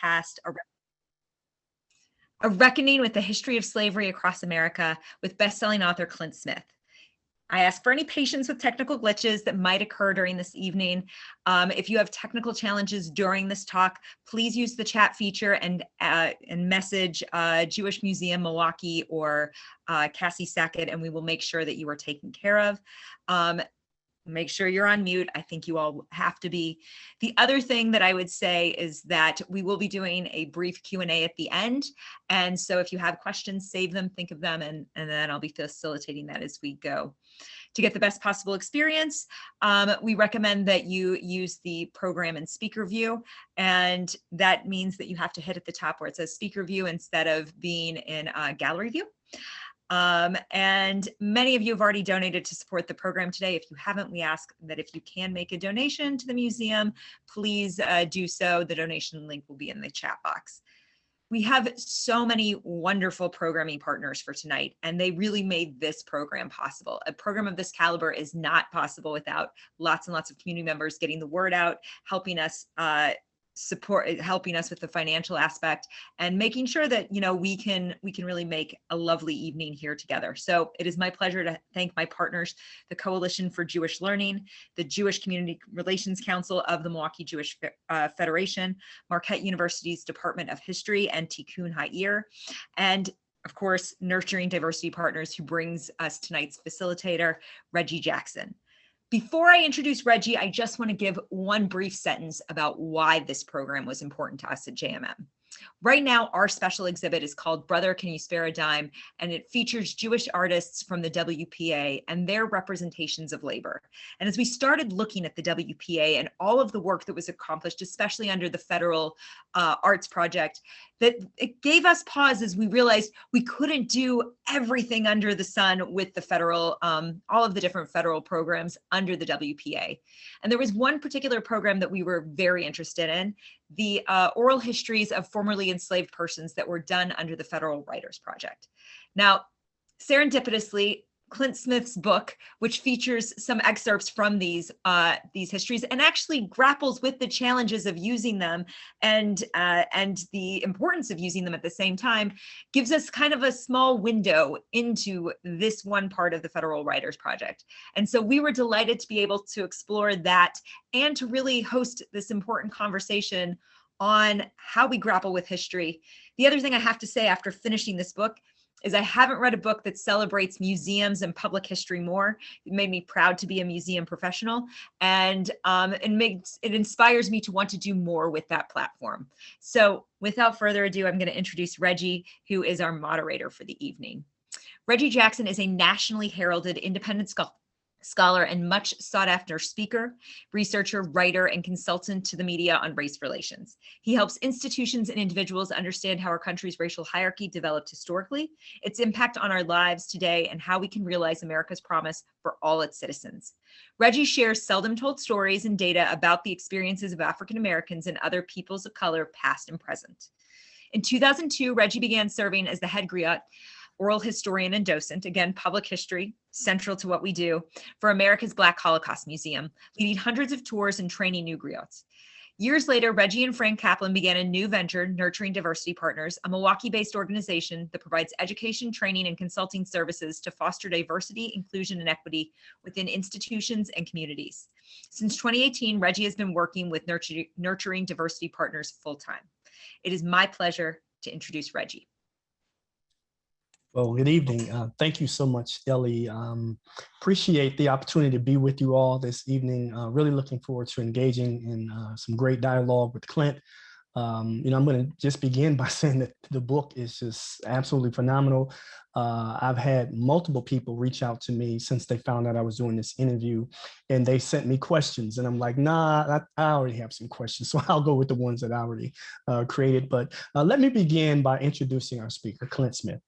podcast, A Reckoning with the History of Slavery Across America with best-selling author Clint Smith. I ask for any patience with technical glitches that might occur during this evening. If you have technical challenges during this talk, please use the chat feature and message Jewish Museum Milwaukee or Cassie Sackett, and we will make sure that you are taken care of. Make sure you're on mute. I think you all have to be. The other thing that I would say is that we will be doing a brief Q&A at the end. And so if you have questions, save them, think of them, and then I'll be facilitating that as we go. To get the best possible experience, we recommend that you use the program in speaker view. And that means that you have to hit at the top where it says speaker view instead of being in gallery view. And many of you have already donated to support the program today. If you haven't, we ask that if you can make a donation to the museum, please do so. The donation link will be in the chat box. We have so many wonderful programming partners for tonight, and they really made this program possible. A program of this caliber is not possible without lots and lots of community members getting the word out, helping us helping us with the financial aspect, and making sure that we can really make a lovely evening here together. So it is my pleasure to thank my partners, the Coalition for Jewish Learning, the Jewish Community Relations Council of the Milwaukee Jewish Federation, Marquette University's Department of History, and Tikkun Ha'ir, and of course, Nurturing Diversity Partners, who brings us tonight's facilitator, Reggie Jackson. Before I introduce Reggie, I just want to give one brief sentence about why this program was important to us at JMM. Right now, our special exhibit is called Brother, Can You Spare a Dime? And it features Jewish artists from the WPA and their representations of labor. And as we started looking at the WPA and all of the work that was accomplished, especially under the Federal Arts Project, that it gave us pause as we realized we couldn't do everything under the sun with the federal, all of the different federal programs under the WPA. And there was one particular program that we were very interested in, the oral histories of formerly enslaved persons that were done under the Federal Writers Project. Now, serendipitously, Clint Smith's book, which features some excerpts from these histories and actually grapples with the challenges of using them and the importance of using them at the same time, gives us kind of a small window into this one part of the Federal Writers Project. And so we were delighted to be able to explore that and to really host this important conversation on how we grapple with history. The other thing I have to say after finishing this book is I haven't read a book that celebrates museums and public history more. It made me proud to be a museum professional, and it inspires me to want to do more with that platform. So without further ado, I'm going to introduce Reggie, who is our moderator for the evening. Reggie Jackson is a nationally heralded independent scholar and much sought after speaker, researcher, writer, and consultant to the media on race relations. He helps institutions and individuals understand how our country's racial hierarchy developed historically, its impact on our lives today, and how we can realize America's promise for all its citizens. Reggie shares seldom told stories and data about the experiences of African Americans and other peoples of color, past and present. In 2002, Reggie began serving as the head griot, oral historian and docent, again, public history, central to what we do, for America's Black Holocaust Museum, leading hundreds of tours and training new griots. Years later, Reggie and Frank Kaplan began a new venture, Nurturing Diversity Partners, a Milwaukee-based organization that provides education, training, and consulting services to foster diversity, inclusion, and equity within institutions and communities. Since 2018, Reggie has been working with Nurturing Diversity Partners full-time. It is my pleasure to introduce Reggie. Well, good evening. Thank you so much, Ellie. Appreciate the opportunity to be with you all this evening. Really looking forward to engaging in some great dialogue with Clint. I'm going to just begin by saying that the book is just absolutely phenomenal. I've had multiple people reach out to me since they found out I was doing this interview, and they sent me questions, and I'm like, nah, I already have some questions, so I'll go with the ones that I already created. But let me begin by introducing our speaker, Clint Smith.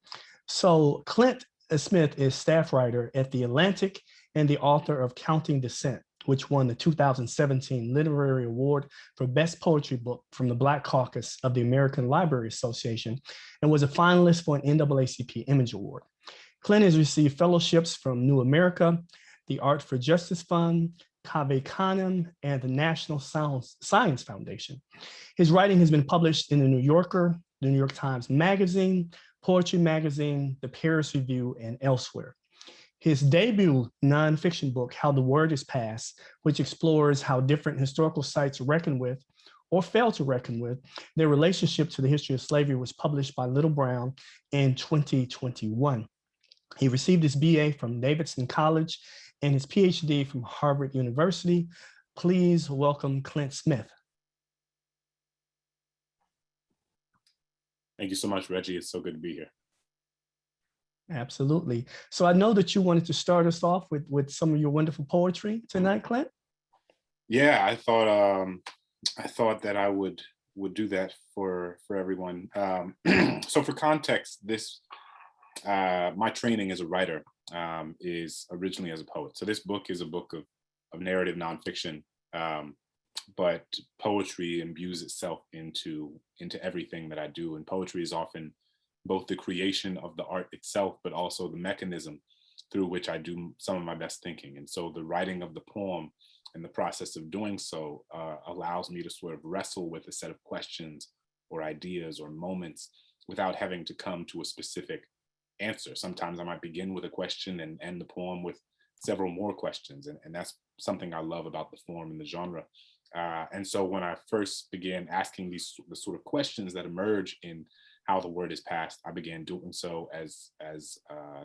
So Clint Smith is staff writer at The Atlantic and the author of Counting Descent, which won the 2017 Literary Award for Best Poetry Book from the Black Caucus of the American Library Association and was a finalist for an NAACP Image Award. Clint has received fellowships from New America, the Art for Justice Fund, Cave Canem, and the National Science Foundation. His writing has been published in the New Yorker, the New York Times Magazine, Poetry Magazine, the Paris Review, and elsewhere. His debut nonfiction book, How the Word is Passed, which explores how different historical sites reckon with or fail to reckon with their relationship to the history of slavery, was published by Little Brown in 2021. He received his BA from Davidson College and his PhD from Harvard University. Please welcome Clint Smith. Thank you so much, Reggie. It's so good to be here. Absolutely. So I know that you wanted to start us off with some of your wonderful poetry tonight, Clint. Yeah, I thought that I would do that for everyone. So for context, this my training as a writer is originally as a poet. So this book is a book of narrative nonfiction, but poetry imbues itself into everything that I do. And poetry is often both the creation of the art itself, but also the mechanism through which I do some of my best thinking. And so the writing of the poem and the process of doing so allows me to sort of wrestle with a set of questions or ideas or moments without having to come to a specific answer. Sometimes I might begin with a question and end the poem with several more questions. And that's something I love about the form and the genre. And so when I first began asking the sort of questions that emerge in How the Word is Passed, I began doing so as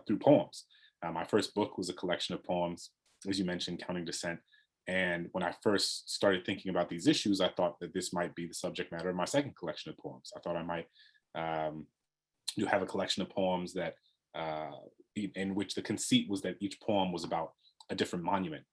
through poems. My first book was a collection of poems, as you mentioned, Counting Descent. And when I first started thinking about these issues, I thought that this might be the subject matter of my second collection of poems. I thought I might have a collection of poems that in which the conceit was that each poem was about a different monument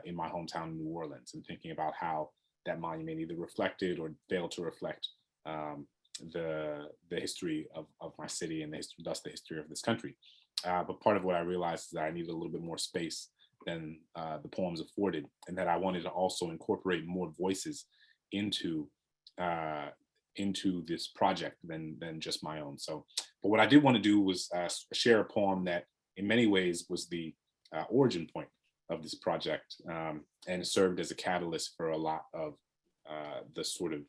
in my hometown, New Orleans, and thinking about how that monument either reflected or failed to reflect the history of my city and thus the history of this country. But part of what I realized is that I needed a little bit more space than the poems afforded, and that I wanted to also incorporate more voices into this project than just my own. So, but what I did want to do was share a poem that in many ways was the origin point of this project, and served as a catalyst for a lot of the sort of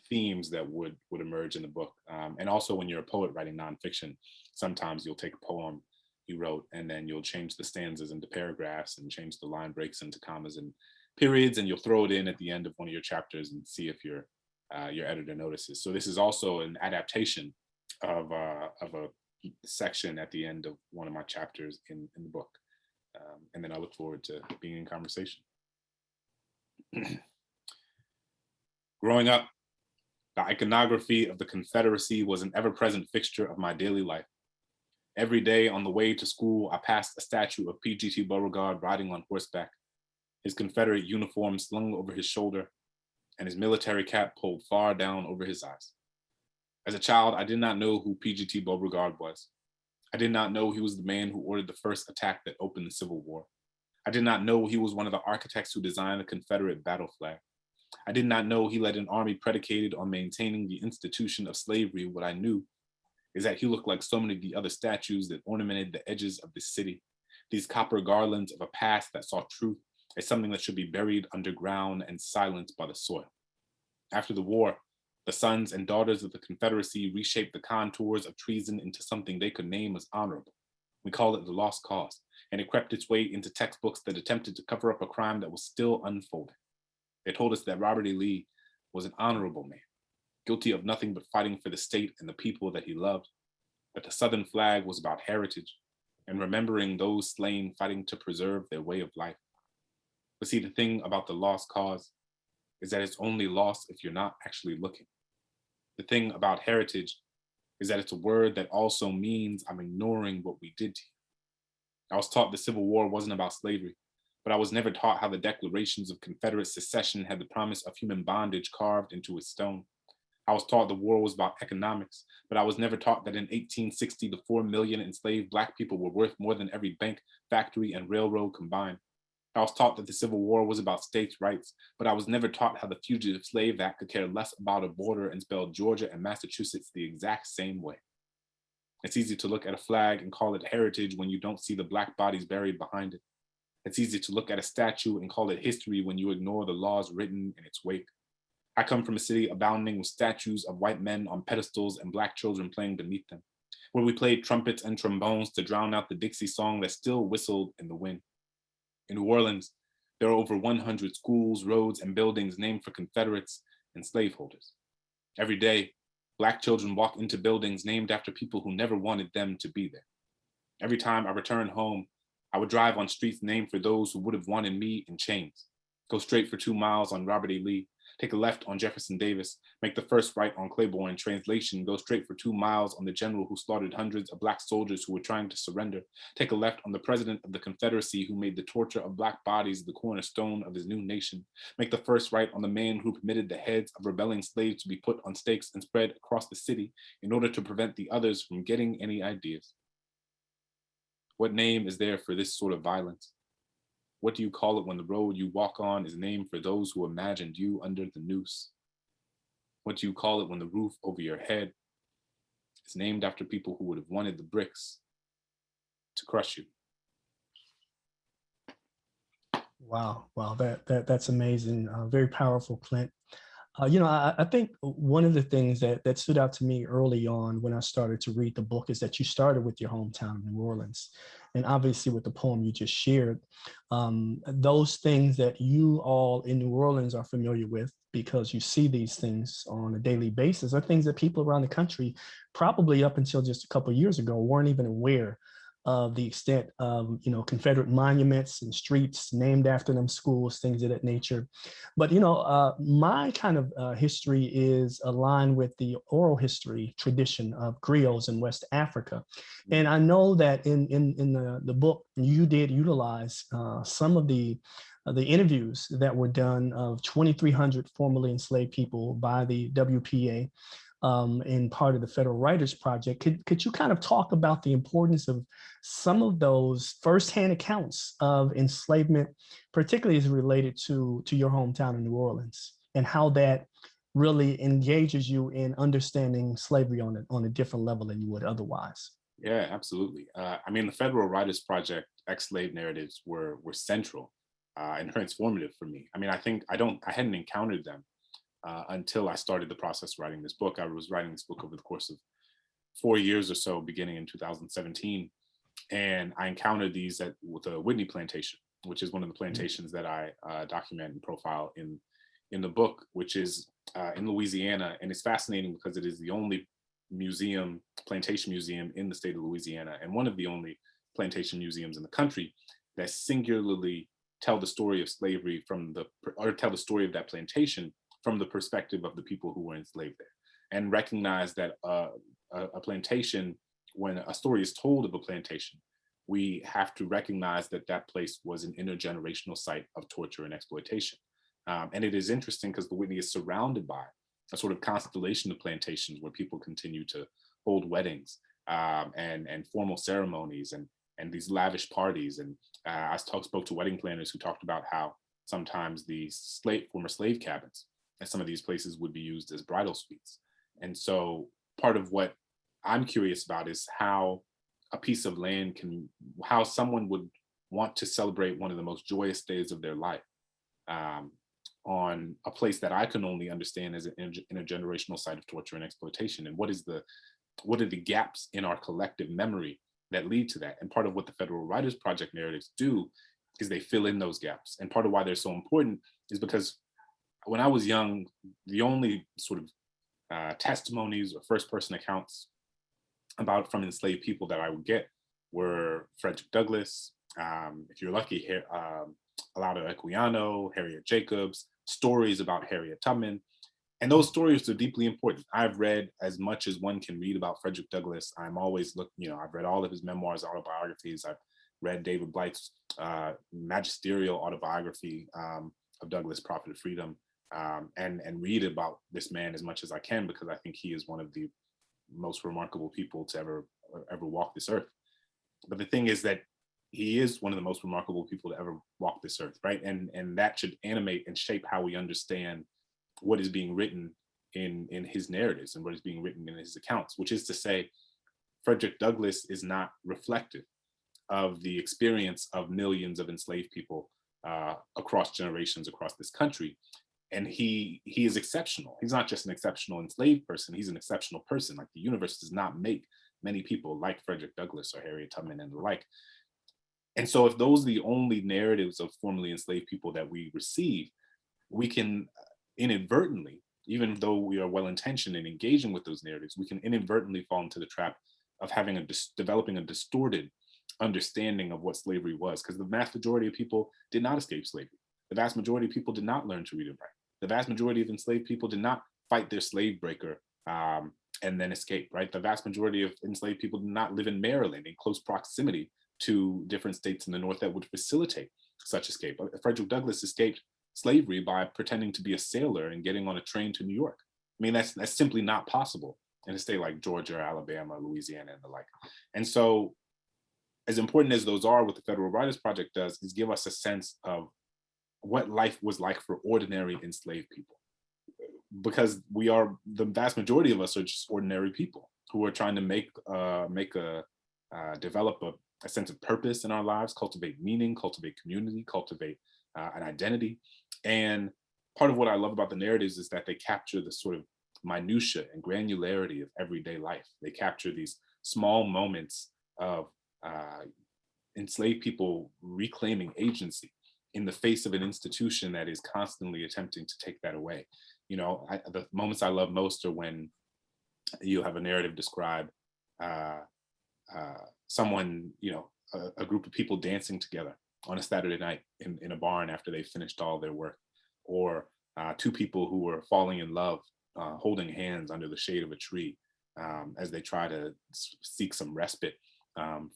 themes that would emerge in the book. And also when you're a poet writing nonfiction, sometimes you'll take a poem you wrote and then you'll change the stanzas into paragraphs and change the line breaks into commas and periods, and you'll throw it in at the end of one of your chapters and see if your editor notices. So this is also an adaptation of a section at the end of one of my chapters in the book. And then I look forward to being in conversation. Growing up, the iconography of the Confederacy was an ever-present fixture of my daily life. Every day on the way to school, I passed a statue of P.G.T. Beauregard riding on horseback, his Confederate uniform slung over his shoulder, and his military cap pulled far down over his eyes. As a child, I did not know who P.G.T. Beauregard was. I did not know he was the man who ordered the first attack that opened the Civil War. I did not know he was one of the architects who designed the Confederate battle flag. I did not know he led an army predicated on maintaining the institution of slavery. What I knew is that he looked like so many of the other statues that ornamented the edges of the city, these copper garlands of a past that saw truth as something that should be buried underground and silenced by the soil. After the war, the sons and daughters of the Confederacy reshaped the contours of treason into something they could name as honorable. We call it the lost cause, and it crept its way into textbooks that attempted to cover up a crime that was still unfolding. They told us that Robert E. Lee was an honorable man, guilty of nothing but fighting for the state and the people that he loved, that the Southern flag was about heritage and remembering those slain fighting to preserve their way of life. But see, the thing about the lost cause is that it's only lost if you're not actually looking. The thing about heritage is that it's a word that also means I'm ignoring what we did to you. I was taught the Civil War wasn't about slavery, but I was never taught how the declarations of Confederate secession had the promise of human bondage carved into its stone. I was taught the war was about economics, but I was never taught that in 1860, the 4 million enslaved Black people were worth more than every bank, factory, and railroad combined. I was taught that the Civil War was about states' rights, but I was never taught how the Fugitive Slave Act could care less about a border and spell Georgia and Massachusetts the exact same way. It's easy to look at a flag and call it heritage when you don't see the Black bodies buried behind it. It's easy to look at a statue and call it history when you ignore the laws written in its wake. I come from a city abounding with statues of white men on pedestals and Black children playing beneath them, where we played trumpets and trombones to drown out the Dixie song that still whistled in the wind. In New Orleans, there are over 100 schools, roads, and buildings named for Confederates and slaveholders. Every day, Black children walk into buildings named after people who never wanted them to be there. Every time I returned home, I would drive on streets named for those who would have wanted me in chains, go straight for 2 miles on Robert E. Lee, take a left on Jefferson Davis, make the first right on Claiborne. Translation, go straight for 2 miles on the general who slaughtered hundreds of Black soldiers who were trying to surrender, take a left on the president of the Confederacy who made the torture of Black bodies the cornerstone of his new nation, make the first right on the man who permitted the heads of rebelling slaves to be put on stakes and spread across the city in order to prevent the others from getting any ideas. What name is there for this sort of violence? What do you call it when the road you walk on is named for those who imagined you under the noose? What do you call it when the roof over your head is named after people who would have wanted the bricks to crush you? Wow, that's amazing. Very powerful, Clint. I think one of the things that stood out to me early on when I started to read the book is that you started with your hometown, New Orleans, and obviously with the poem you just shared, those things that you all in New Orleans are familiar with because you see these things on a daily basis are things that people around the country, probably up until just a couple of years ago, weren't even aware of the extent of, Confederate monuments and streets named after them, schools, things of that nature. But, my kind of history is aligned with the oral history tradition of griots in West Africa. And I know that in the book, you did utilize some of the interviews that were done of 2,300 formerly enslaved people by the WPA in part of the Federal Writers Project. Could you kind of talk about the importance of some of those firsthand accounts of enslavement, particularly as related to your hometown in New Orleans, and how that really engages you in understanding slavery on a different level than you would otherwise? Yeah, absolutely. The Federal Writers Project ex-slave narratives were central and transformative for me. I hadn't encountered them until I started the process of writing this book. I was writing this book over the course of 4 years or so, beginning in 2017. And I encountered these with the Whitney plantation, which is one of the plantations that I document and profile in the book, which is in Louisiana. And it's fascinating because it is the only plantation museum in the state of Louisiana, and one of the only plantation museums in the country that singularly tell the story of slavery tell the story of that plantation from the perspective of the people who were enslaved there, and recognize that a plantation, when a story is told of a plantation, we have to recognize that that place was an intergenerational site of torture and exploitation. And it is interesting because the Whitney is surrounded by a sort of constellation of plantations where people continue to hold weddings and formal ceremonies and these lavish parties. And I spoke to wedding planners who talked about how sometimes the former slave cabins at some of these places would be used as bridal suites. And so part of what I'm curious about is how a piece of land how someone would want to celebrate one of the most joyous days of their life on a place that I can only understand as an intergenerational site of torture and exploitation. And what are the gaps in our collective memory that lead to that? And part of what the Federal Writers Project narratives do is they fill in those gaps. And part of why they're so important is because when I was young, the only sort of testimonies or first-person accounts from enslaved people that I would get were Frederick Douglass, if you're lucky, Alauda Equiano, Harriet Jacobs, stories about Harriet Tubman. And those stories are deeply important. I've read as much as one can read about Frederick Douglass. I'm always I've read all of his memoirs, autobiographies. I've read David Blythe's magisterial autobiography of Douglass, Prophet of Freedom, and read about this man as much as I can, because I think he is one of the most remarkable people to ever walk this earth. But the thing is that he is one of the most remarkable people to ever walk this earth, right? And that should animate and shape how we understand what is being written in his narratives and what is being written in his accounts, which is to say, Frederick Douglass is not reflective of the experience of millions of enslaved people across generations across this country. And he is exceptional. He's not just an exceptional enslaved person, he's an exceptional person. Like, the universe does not make many people like Frederick Douglass or Harriet Tubman and the like. And so if those are the only narratives of formerly enslaved people that we receive, we can inadvertently, even though we are well-intentioned in engaging with those narratives, we can inadvertently fall into the trap of having developing a distorted understanding of what slavery was, because the vast majority of people did not escape slavery. The vast majority of people did not learn to read and write. The vast majority of enslaved people did not fight their slave breaker and then escape, right? The vast majority of enslaved people did not live in Maryland in close proximity to different states in the North that would facilitate such escape. Frederick Douglass escaped slavery by pretending to be a sailor and getting on a train to New York. I mean, that's simply not possible in a state like Georgia, Alabama, Louisiana, and the like. And so, as important as those are, what the Federal Writers Project does is give us a sense of what life was like for ordinary enslaved people. Because the vast majority of us are just ordinary people who are trying to develop a sense of purpose in our lives, cultivate meaning, cultivate community, cultivate an identity. And part of what I love about the narratives is that they capture the sort of minutia and granularity of everyday life. They capture these small moments of enslaved people reclaiming agency in the face of an institution that is constantly attempting to take that away. You know, the moments I love most are when you have a narrative describe someone, a group of people dancing together on a Saturday night in a barn after they finished all their work, or two people who were falling in love, holding hands under the shade of a tree as they try to seek some respite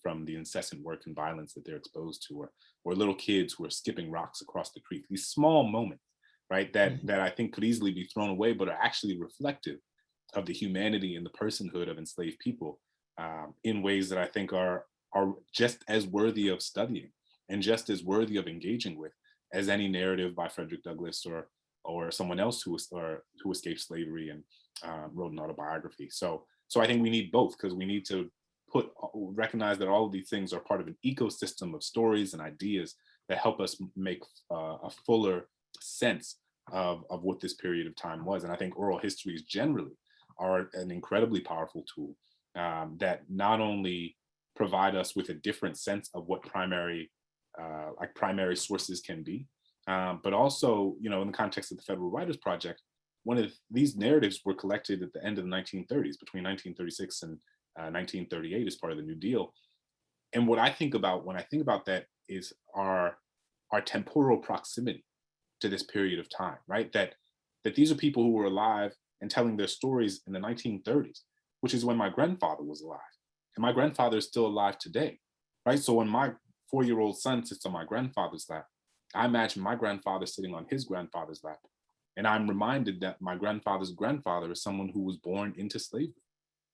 from the incessant work and violence that they're exposed to, or little kids who are skipping rocks across the creek. These small moments, right, that I think could easily be thrown away, but are actually reflective of the humanity and the personhood of enslaved people in ways that I think are just as worthy of studying and just as worthy of engaging with as any narrative by Frederick Douglass or someone else who escaped slavery and wrote an autobiography. So I think we need both, because we need to recognize that all of these things are part of an ecosystem of stories and ideas that help us make a fuller sense of what this period of time was. And I think oral histories generally are an incredibly powerful tool that not only provide us with a different sense of what primary sources can be, but also, in the context of the Federal Writers Project, one of these narratives were collected at the end of the 1930s, between 1936 and 1938 as part of the New Deal. And what I think about when I think about that is our temporal proximity to this period of time, right? That these are people who were alive and telling their stories in the 1930s, which is when my grandfather was alive. And my grandfather is still alive today, right? So when my 4-year-old son sits on my grandfather's lap, I imagine my grandfather sitting on his grandfather's lap. And I'm reminded that my grandfather's grandfather is someone who was born into slavery,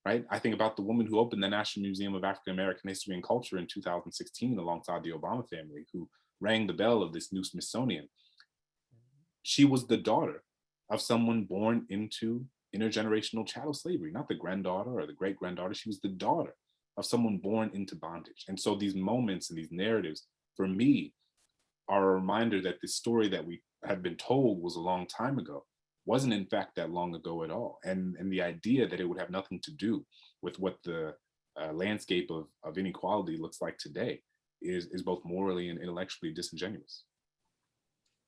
right? I think about the woman who opened the National Museum of African American History and Culture in 2016 alongside the Obama family, who rang the bell of this new Smithsonian. She was the daughter of someone born into intergenerational chattel slavery, not the granddaughter or the great-granddaughter. She was the daughter of someone born into bondage. And so these moments and these narratives, for me, are a reminder that the story that we had been told was a long time ago wasn't in fact that long ago at all. And the idea that it would have nothing to do with what the landscape of inequality looks like today is both morally and intellectually disingenuous.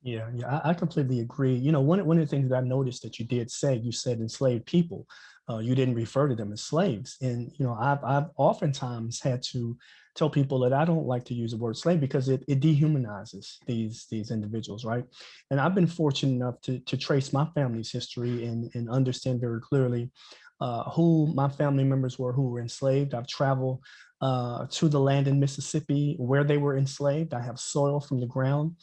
Yeah, I completely agree. One of the things that I noticed that you did say, you said enslaved people. You didn't refer to them as slaves. And, I've oftentimes had to tell people that I don't like to use the word slave because it dehumanizes these individuals, right? And I've been fortunate enough to trace my family's history and understand very clearly who my family members were who were enslaved. I've traveled to the land in Mississippi where they were enslaved. I have soil from the ground.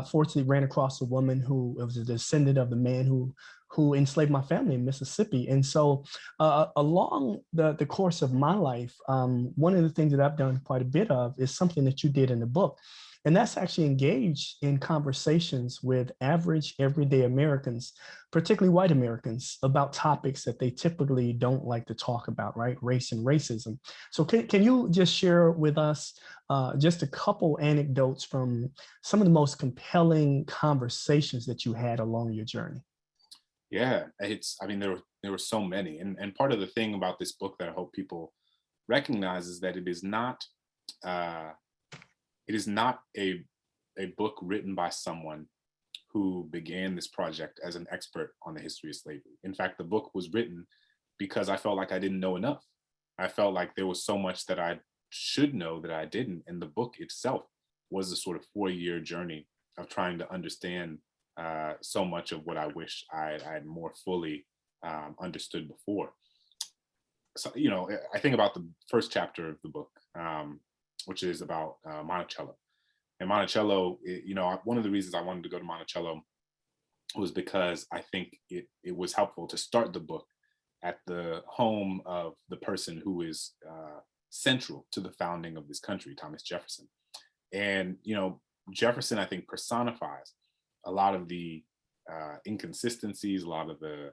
Fortunately, ran across a woman who was a descendant of the man who enslaved my family in Mississippi. And so along the course of my life, one of the things that I've done quite a bit of is something that you did in the book. And that's actually engaged in conversations with average everyday Americans, particularly white Americans, about topics that they typically don't like to talk about, right? Race and racism. So can you just share with us just a couple anecdotes from some of the most compelling conversations that you had along your journey? Yeah, I mean, there were so many. And part of the thing about this book that I hope people recognize is that uh, it is not a book written by someone who began this project as an expert on the history of slavery. In fact, the book was written because I felt like I didn't know enough. I felt like there was so much that I should know that I didn't. And the book itself was a sort of 4-year journey of trying to understand so much of what I wish I had more fully understood before. So, I think about the first chapter of the book, which is about Monticello. And Monticello, one of the reasons I wanted to go to Monticello was because I think it was helpful to start the book at the home of the person who is central to the founding of this country, Thomas Jefferson. And, Jefferson, I think, personifies a lot of the inconsistencies, a lot of the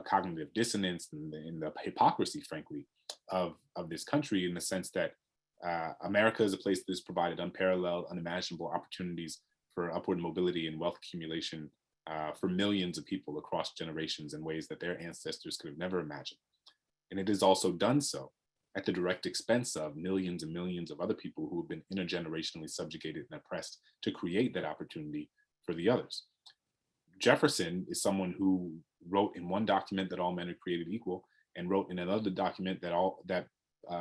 cognitive dissonance and the hypocrisy, frankly, of this country, in the sense that America is a place that has provided unparalleled, unimaginable opportunities for upward mobility and wealth accumulation for millions of people across generations in ways that their ancestors could have never imagined. And it has also done so at the direct expense of millions and millions of other people who have been intergenerationally subjugated and oppressed to create that opportunity for the others. Jefferson is someone who wrote in one document that all men are created equal, and wrote in another document that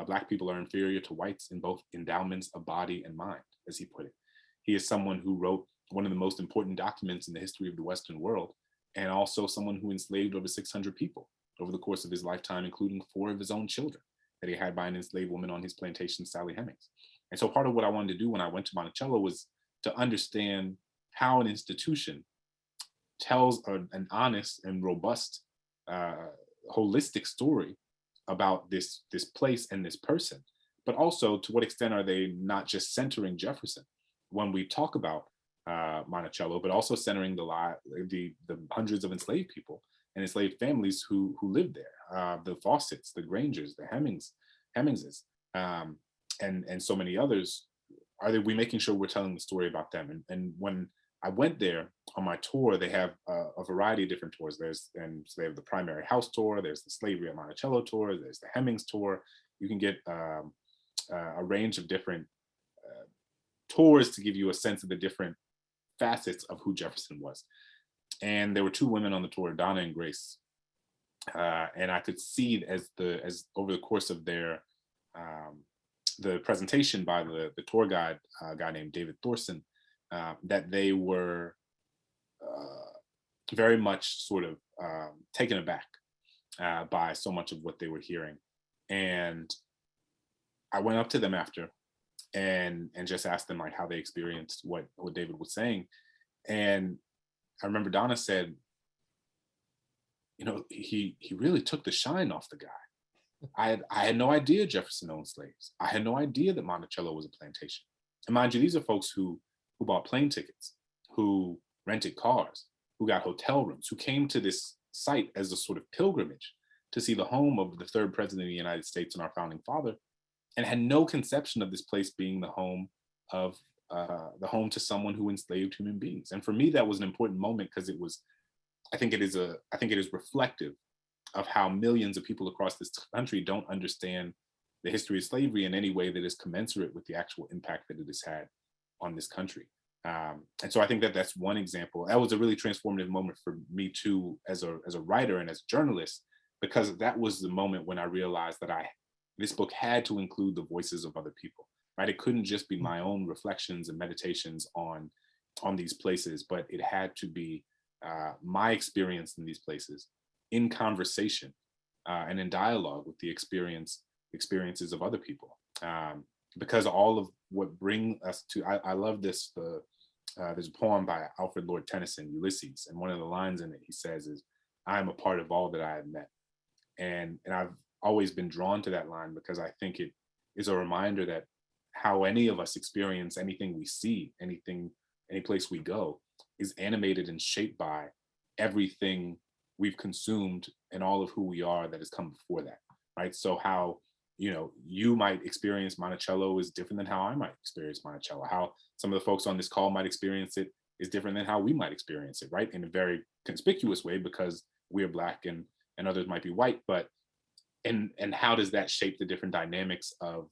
Black people are inferior to whites in both endowments of body and mind, as he put it. He is someone who wrote one of the most important documents in the history of the Western world, and also someone who enslaved over 600 people over the course of his lifetime, including 4 of his own children that he had by an enslaved woman on his plantation, Sally Hemings. And so part of what I wanted to do when I went to Monticello was to understand how an institution tells an honest and robust, holistic story about this place and this person, but also to what extent are they not just centering Jefferson when we talk about Monticello, but also centering the hundreds of enslaved people and enslaved families who lived there, the Fawcett's, the Grangers, the Hemmingses, and so many others. Are we making sure we're telling the story about them? And when I went there on my tour, they have a variety of different tours. So they have the primary house tour, there's the slavery at Monticello tour, there's the Hemmings tour. You can get a range of different tours to give you a sense of the different facets of who Jefferson was. And there were 2 women on the tour, Donna and Grace. And I could see as over the course of their the presentation by the tour guide, a guy named David Thorson, that they were very much sort of taken aback by so much of what they were hearing. And I went up to them after and just asked them like how they experienced what David was saying. And I remember Donna said, he really took the shine off the guy. I had no idea Jefferson owned slaves. I had no idea that Monticello was a plantation. And mind you, these are folks who bought plane tickets, who rented cars, who got hotel rooms, who came to this site as a sort of pilgrimage to see the home of the 3rd president of the United States and our founding father, and had no conception of this place being the home to someone who enslaved human beings. And for me, that was an important moment because I think it is reflective of how millions of people across this country don't understand the history of slavery in any way that is commensurate with the actual impact that it has had on this country. And so I think that that's one example. That was a really transformative moment for me too, as a writer and as a journalist, because that was the moment when I realized that this book had to include the voices of other people, right? It couldn't just be my own reflections and meditations on these places, but it had to be my experience in these places in conversation and in dialogue with the experiences of other people. Because all of what bring us to, I love this, there's a poem by Alfred Lord Tennyson, Ulysses, and one of the lines in it he says is, "I am a part of all that I have met." And I've always been drawn to that line because I think it is a reminder that how any of us experience anything we see, any place we go, is animated and shaped by everything we've consumed and all of who we are that has come before that, right? So how, you might experience Monticello is different than how I might experience Monticello. How some of the folks on this call might experience it is different than how we might experience it, right? In a very conspicuous way, because we're Black and others might be white, but and how does that shape the different dynamics of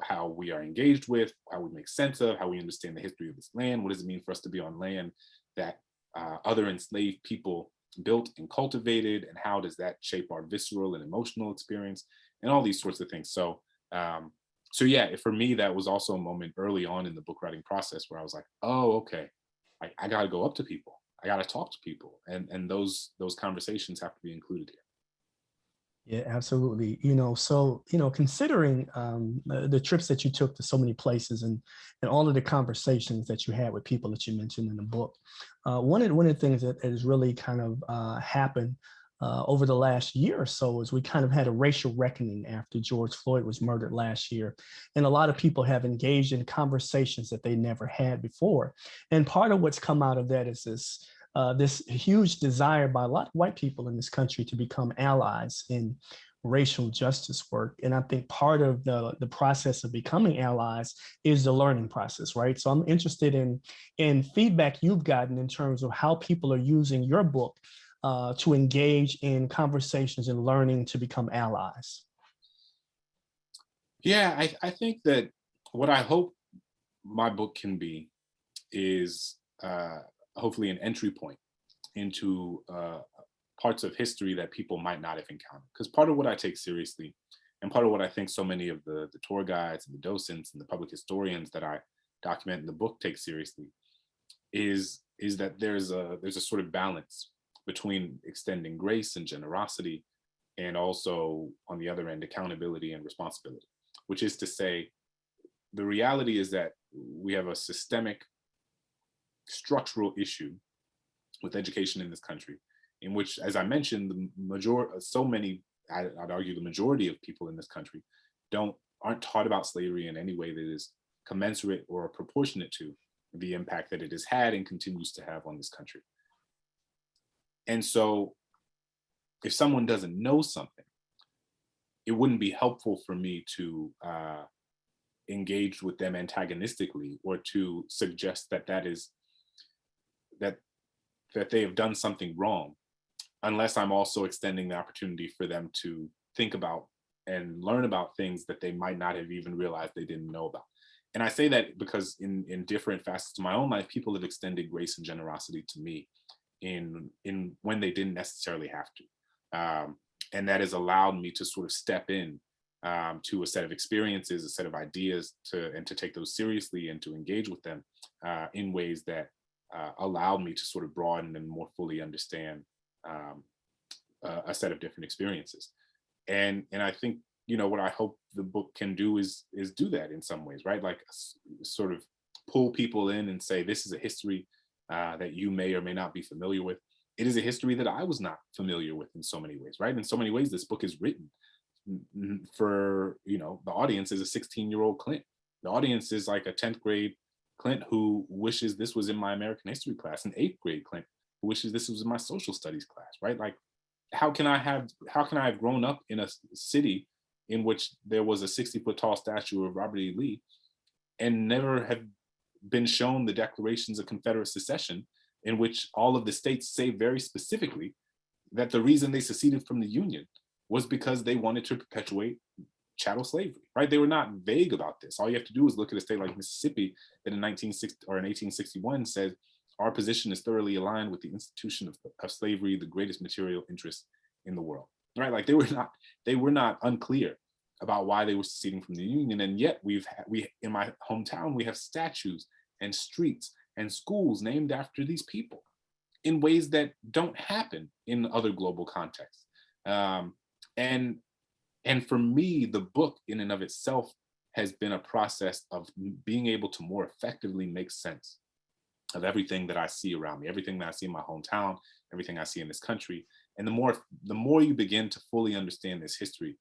how we are engaged with, how we make sense of, how we understand the history of this land? What does it mean for us to be on land that other enslaved people built and cultivated, and how does that shape our visceral and emotional experience, and all these sorts of things. So yeah, for me, that was also a moment early on in the book writing process where I was like, oh, okay, I got to go up to people, I got to talk to people, and those conversations have to be included here. Yeah, absolutely. So, considering the trips that you took to so many places and all of the conversations that you had with people that you mentioned in the book, one of the things that has really kind of happened over the last year or so is we kind of had a racial reckoning after George Floyd was murdered last year. And a lot of people have engaged in conversations that they never had before. And part of what's come out of that is this huge desire by a lot of white people in this country to become allies in racial justice work. And I think part of the process of becoming allies is the learning process, right? So I'm interested in feedback you've gotten in terms of how people are using your book to engage in conversations and learning to become allies. Yeah, I think that what I hope my book can be is hopefully an entry point into parts of history that people might not have encountered. Because part of what I take seriously, and part of what I think so many of the tour guides and the docents and the public historians that I document in the book take seriously, is that there's a sort of balance between extending grace and generosity, and also on the other end, accountability and responsibility. Which is to say, the reality is that we have a systemic structural issue with education in this country, in which, as I mentioned, I'd argue the majority of people in this country aren't taught about slavery in any way that is commensurate or proportionate to the impact that it has had and continues to have on this country. And so if someone doesn't know something, it wouldn't be helpful for me to engage with them antagonistically, or to suggest that they have done something wrong, unless I'm also extending the opportunity for them to think about and learn about things that they might not have even realized they didn't know about. And I say that because in different facets of my own life, people have extended grace and generosity to me in when they didn't necessarily have to. And that has allowed me to sort of step in to a set of experiences, a set of ideas, to take those seriously and to engage with them in ways that allowed me to sort of broaden and more fully understand a set of different experiences. And I think, what I hope the book can do is do that in some ways, right? Like sort of pull people in and say, this is a history that you may or may not be familiar with. It is a history that I was not familiar with in so many ways, right? In so many ways, this book is written for, the audience is a 16-year-old Clint. The audience is like a 10th grade Clint who wishes this was in my American history class, an 8th grade Clint who wishes this was in my social studies class, right? Like, how can I have grown up in a city in which there was a 60-foot tall statue of Robert E. Lee and never have been shown the declarations of Confederate secession, in which all of the states say very specifically that the reason they seceded from the Union was because they wanted to perpetuate chattel slavery, right? They were not vague about this. All you have to do is look at a state like Mississippi that in 1861 said, our position is thoroughly aligned with the institution of slavery, the greatest material interest in the world, right? Like they were not unclear about why they were seceding from the Union. And yet we in my hometown, we have statues and streets and schools named after these people in ways that don't happen in other global contexts. And for me, the book in and of itself has been a process of being able to more effectively make sense of everything that I see around me, everything that I see in my hometown, everything I see in this country. And the more you begin to fully understand this history,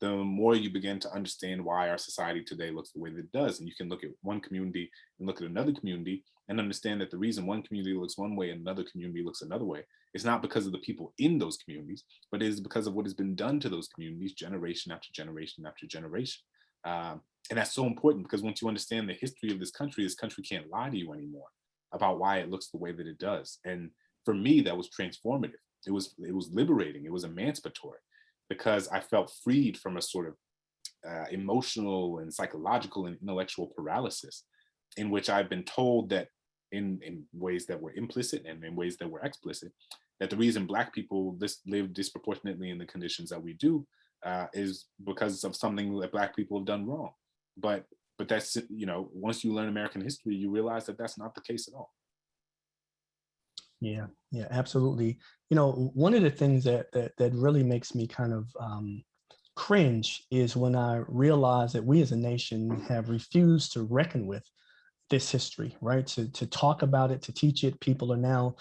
the more you begin to understand why our society today looks the way that it does. And you can look at one community and look at another community and understand that the reason one community looks one way and another community looks another way is not because of the people in those communities, but it is because of what has been done to those communities generation after generation after generation. And that's so important, because once you understand the history of this country can't lie to you anymore about why it looks the way that it does. And for me, that was transformative. It was liberating. It was emancipatory, because I felt freed from a sort of emotional and psychological and intellectual paralysis, in which I've been told that in ways that were implicit and in ways that were explicit, that the reason Black people live disproportionately in the conditions that we do is because of something that Black people have done wrong. But that's, once you learn American history, you realize that that's not the case at all. Yeah, absolutely. One of the things that really makes me kind of cringe is when I realize that we as a nation have refused to reckon with this history, right? To talk about it, to teach it. People are now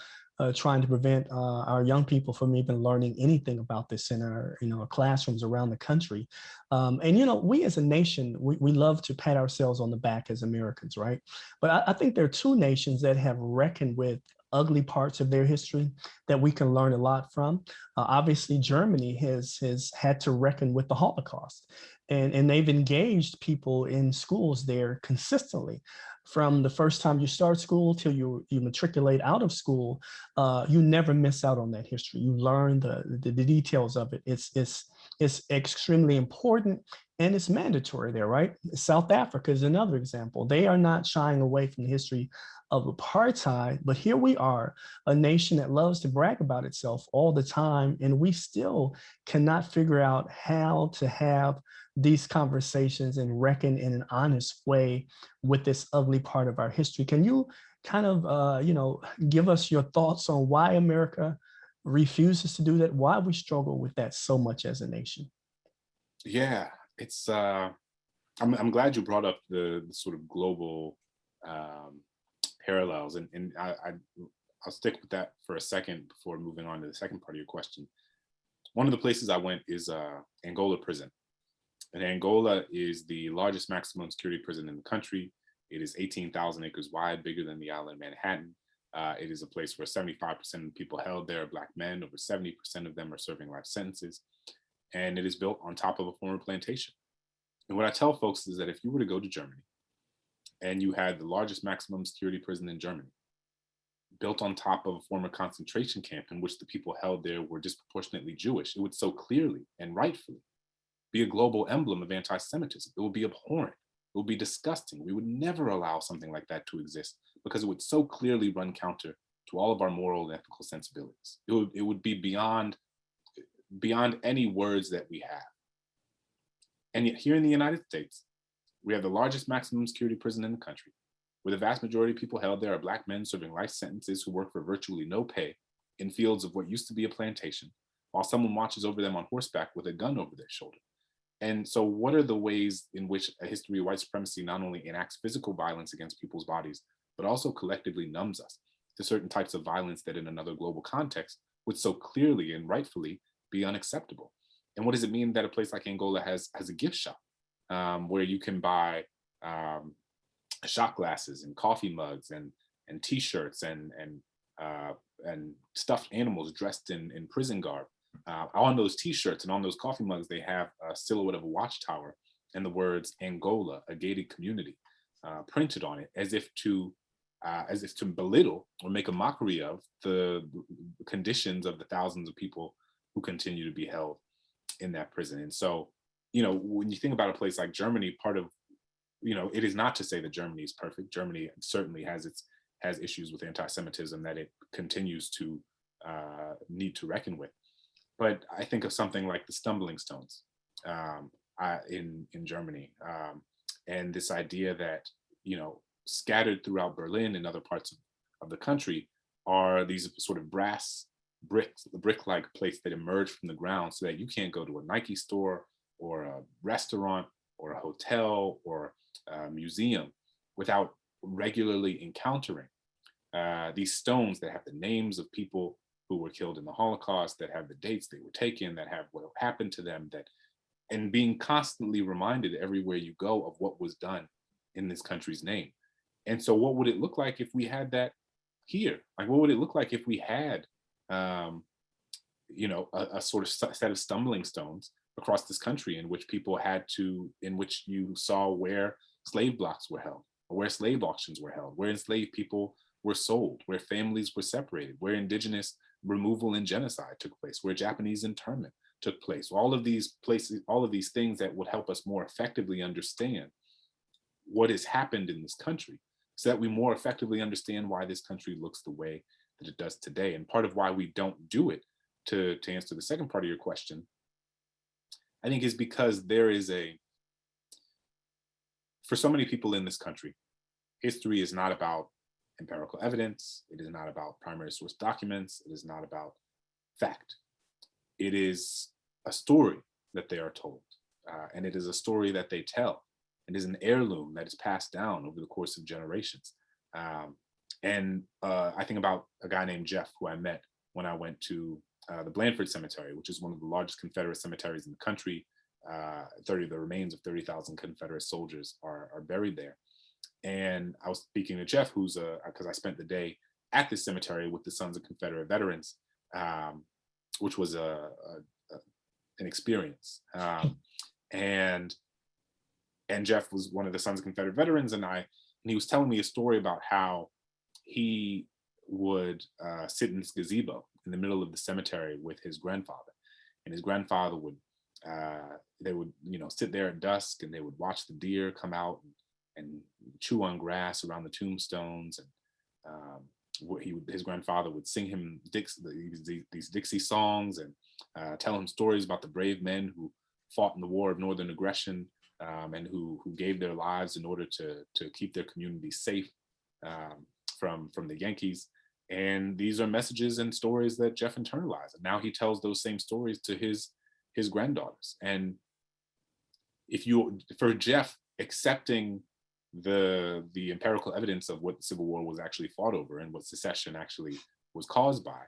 trying to prevent our young people from even learning anything about this in our classrooms around the country. And we as a nation, we love to pat ourselves on the back as Americans, right? But I think there are two nations that have reckoned with ugly parts of their history that we can learn a lot from. Obviously, Germany has had to reckon with the Holocaust, and they've engaged people in schools there consistently. From the first time you start school till you matriculate out of school, you never miss out on that history. You learn the details of it. It's extremely important, and it's mandatory there, right? South Africa is another example. They are not shying away from the history of apartheid, but here we are, a nation that loves to brag about itself all the time, and we still cannot figure out how to have these conversations and reckon in an honest way with this ugly part of our history. Can you kind of, give us your thoughts on why America refuses to do that, why we struggle with that so much as a nation? Yeah, it's, I'm glad you brought up the sort of global parallels, and I'll stick with that for a second before moving on to the second part of your question. One of the places I went is Angola prison. And Angola is the largest maximum security prison in the country. It is 18,000 acres wide, bigger than the island of Manhattan. It is a place where 75% of the people held there are Black men. Over 70% of them are serving life sentences. And it is built on top of a former plantation. And what I tell folks is that if you were to go to Germany and you had the largest maximum security prison in Germany, built on top of a former concentration camp in which the people held there were disproportionately Jewish, it would so clearly and rightfully be a global emblem of anti-Semitism. It would be abhorrent. It would be disgusting. We would never allow something like that to exist, because it would so clearly run counter to all of our moral and ethical sensibilities. It would be beyond any words that we have. And yet here in the United States, we have the largest maximum security prison in the country, where the vast majority of people held there are Black men serving life sentences who work for virtually no pay in fields of what used to be a plantation, while someone watches over them on horseback with a gun over their shoulder. And so what are the ways in which a history of white supremacy not only enacts physical violence against people's bodies, but also collectively numbs us to certain types of violence that in another global context would so clearly and rightfully be unacceptable? And what does it mean that a place like Angola has a gift shop where you can buy shot glasses and coffee mugs and T-shirts and stuffed animals dressed in prison garb? On those T-shirts and on those coffee mugs, they have a silhouette of a watchtower and the words "Angola, a gated community" printed on it, as if to belittle or make a mockery of the conditions of the thousands of people who continue to be held in that prison. And so, when you think about a place like Germany, part of, it is not to say that Germany is perfect. Germany certainly has issues with anti-Semitism that it continues to need to reckon with. But I think of something like the stumbling stones in Germany, and this idea that, scattered throughout Berlin and other parts of the country are these sort of brass bricks, the brick-like plates that emerge from the ground, so that you can't go to a Nike store or a restaurant or a hotel or a museum without regularly encountering these stones that have the names of people who were killed in the Holocaust, that have the dates they were taken, that have what happened to them, that and being constantly reminded everywhere you go of what was done in this country's name. And so what would it look like if we had that here? Like, what would it look like if we had, a sort of set of stumbling stones across this country in which in which you saw where slave blocks were held, or where slave auctions were held, where enslaved people were sold, where families were separated, where indigenous removal and genocide took place, where Japanese internment took place. All of these places, all of these things that would help us more effectively understand what has happened in this country, so that we more effectively understand why this country looks the way that it does today. And part of why we don't do it, to answer the second part of your question, I think is because for so many people in this country, history is not about empirical evidence. It is not about primary source documents. It is not about fact. It is a story that they are told. And it is a story that they tell. It is an heirloom that is passed down over the course of generations. And I think about a guy named Jeff, who I met when I went to the Blandford Cemetery, which is one of the largest Confederate cemeteries in the country. The remains of 30,000 Confederate soldiers are buried there. And I was speaking to Jeff, because I spent the day at this cemetery with the Sons of Confederate Veterans, which was an experience. And Jeff was one of the Sons of Confederate Veterans, and he was telling me a story about how he would sit in this gazebo in the middle of the cemetery with his grandfather, and his grandfather would they would sit there at dusk, and they would watch the deer come out and chew on grass around the tombstones, and his grandfather would sing him these Dixie songs, and tell him stories about the brave men who fought in the War of Northern Aggression, and who gave their lives in order to keep their communities safe from the Yankees. And these are messages and stories that Jeff internalized, and now he tells those same stories to his granddaughters. And for Jeff, accepting the empirical evidence of what the Civil War was actually fought over and what secession actually was caused by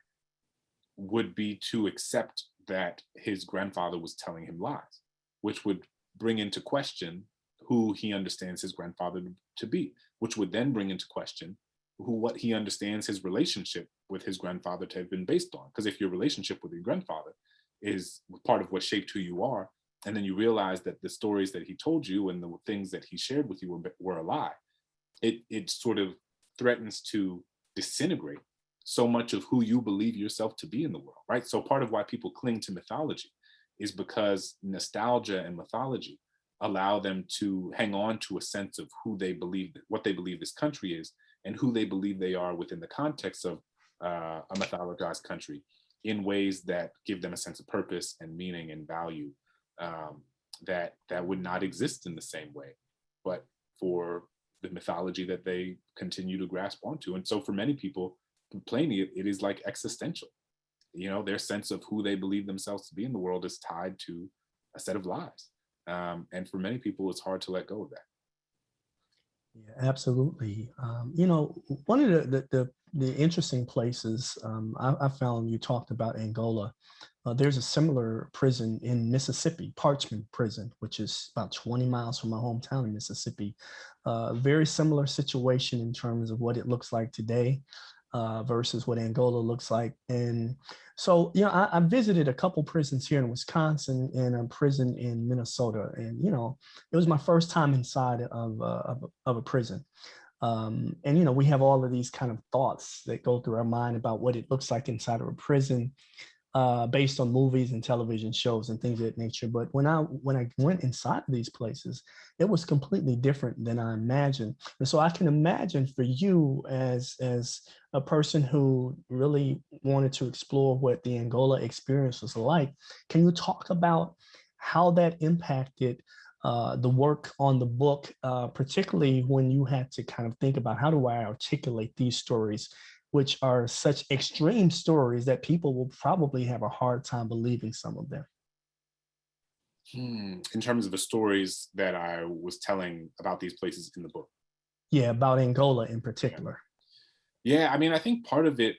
would be to accept that his grandfather was telling him lies, which would bring into question who he understands his grandfather to be, which would then bring into question what he understands his relationship with his grandfather to have been based on. Because if your relationship with your grandfather is part of what shaped who you are, and then you realize that the stories that he told you and the things that he shared with you were a lie, it sort of threatens to disintegrate so much of who you believe yourself to be in the world, right? So part of why people cling to mythology is because nostalgia and mythology allow them to hang on to a sense of what they believe this country is, and who they believe they are within the context of a mythologized country, in ways that give them a sense of purpose and meaning and value that would not exist in the same way, but for the mythology that they continue to grasp onto. And so for many people, plainly, it is like existential. Their sense of who they believe themselves to be in the world is tied to a set of lies. And for many people, it's hard to let go of that. Yeah, absolutely. One of the interesting places I found, you talked about Angola. There's a similar prison in Mississippi, Parchman Prison, which is about 20 miles from my hometown in Mississippi. Very similar situation in terms of what it looks like today versus what Angola looks like. And so, I visited a couple prisons here in Wisconsin and a prison in Minnesota. And, it was my first time inside of a prison. And, we have all of these kind of thoughts that go through our mind about what it looks like inside of a prison based on movies and television shows and things of that nature. But when I went inside of these places, it was completely different than I imagined. And so I can imagine for you as a person who really wanted to explore what the Angola experience was like, can you talk about how that impacted the work on the book, particularly when you had to kind of think about how do I articulate these stories, which are such extreme stories that people will probably have a hard time believing some of them? In terms of the stories that I was telling about these places in the book. Yeah, about Angola in particular. Yeah, I think part of it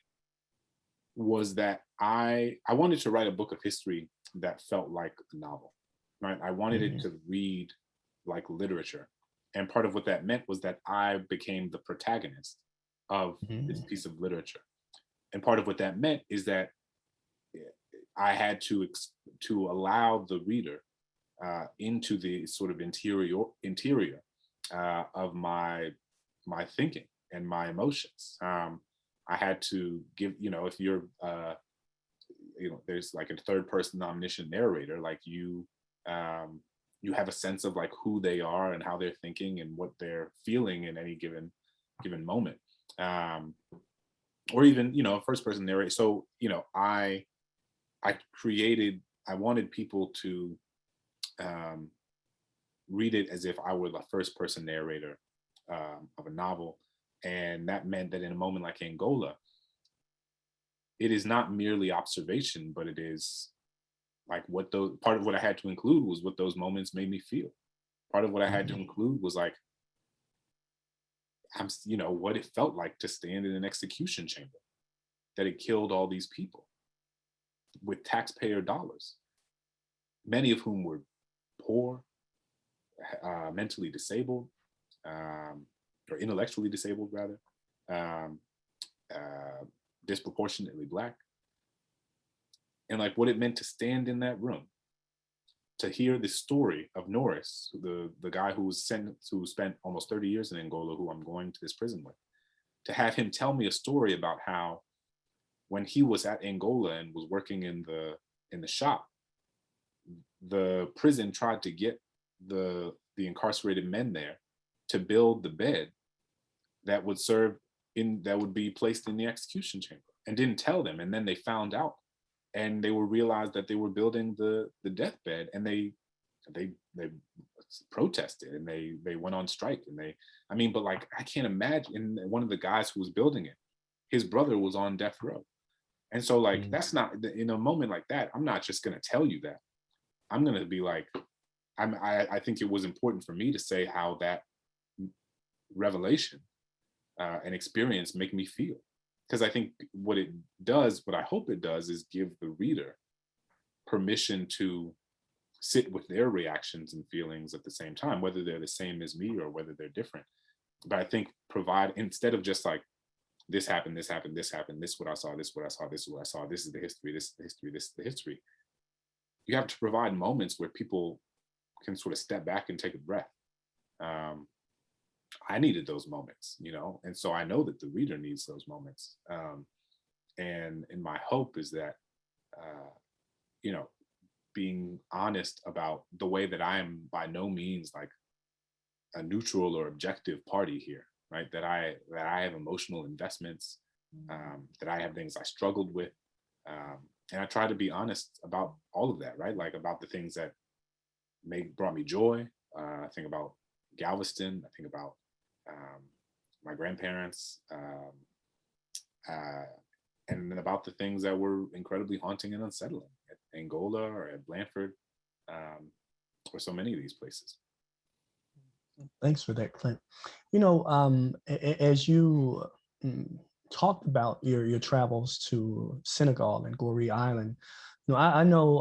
was that I wanted to write a book of history that felt like a novel, right? I wanted it to read like literature. And part of what that meant was that I became the protagonist of this piece of literature. And part of what that meant is that I had to allow the reader into the sort of interior of my thinking and my emotions. I had to give, if you're, there's like a third person omniscient narrator, like you have a sense of like who they are and how they're thinking and what they're feeling in any given moment. Or even, first person narrator. So, I wanted people to read it as if I were the first person narrator of a novel. And that meant that in a moment like Angola, it is not merely observation, but it is like part of what I had to include was what those moments made me feel. Part of what I had to include was like, what it felt like to stand in an execution chamber, that it killed all these people with taxpayer dollars, many of whom were poor, mentally disabled, or intellectually disabled rather, disproportionately Black. And like what it meant to stand in that room, to hear the story of Norris, the guy who spent almost 30 years in Angola, who I'm going to this prison with, to have him tell me a story about how when he was at Angola and was working in the shop, the prison tried to get the incarcerated men there to build the bed that would be placed in the execution chamber, and didn't tell them. And then they found out, and they realized that they were building the deathbed, and they protested, and they went on strike, and but like, I can't imagine. And one of the guys who was building it, his brother was on death row. And so like, that's not, in a moment like that, I'm not just going to tell you that. I'm going to be like, I think it was important for me to say how that revelation and experience make me feel. Because I think what I hope it does is give the reader permission to sit with their reactions and feelings at the same time, whether they're the same as me or whether they're different. But I think instead of just like, this happened, this happened, this happened, this is what I saw, this is what I saw, this is what I saw, this is the history, this is the history, this is the history. You have to provide moments where people can sort of step back and take a breath. I needed those moments, and so I know that the reader needs those moments. And my hope is that, being honest about the way that I am by no means like a neutral or objective party here, right? That I have emotional investments, that I have things I struggled with. And I try to be honest about all of that, right? Like about the things that brought me joy. I think about Galveston. I think about my grandparents, and then about the things that were incredibly haunting and unsettling at Angola or at Blanford, or so many of these places. Thanks for that, Clint. As you talked about your travels to Senegal and Gorée Island, I know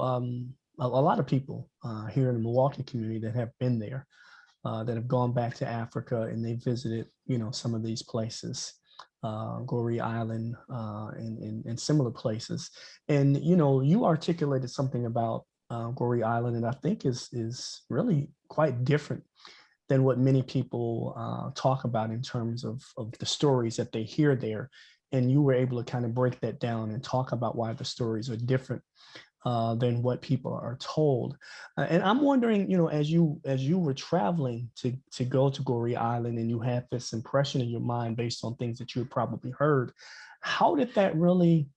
a lot of people here in the Milwaukee community that have been there, that have gone back to Africa, and they visited, some of these places, Gorée Island, and similar places. And, you articulated something about Gorée Island, and I think is really quite different than what many people talk about in terms of the stories that they hear there. And you were able to kind of break that down and talk about why the stories are different than what people are told. And I'm wondering, as you were traveling to go to Gorée Island, and you had this impression in your mind based on things that you had probably heard, how did that really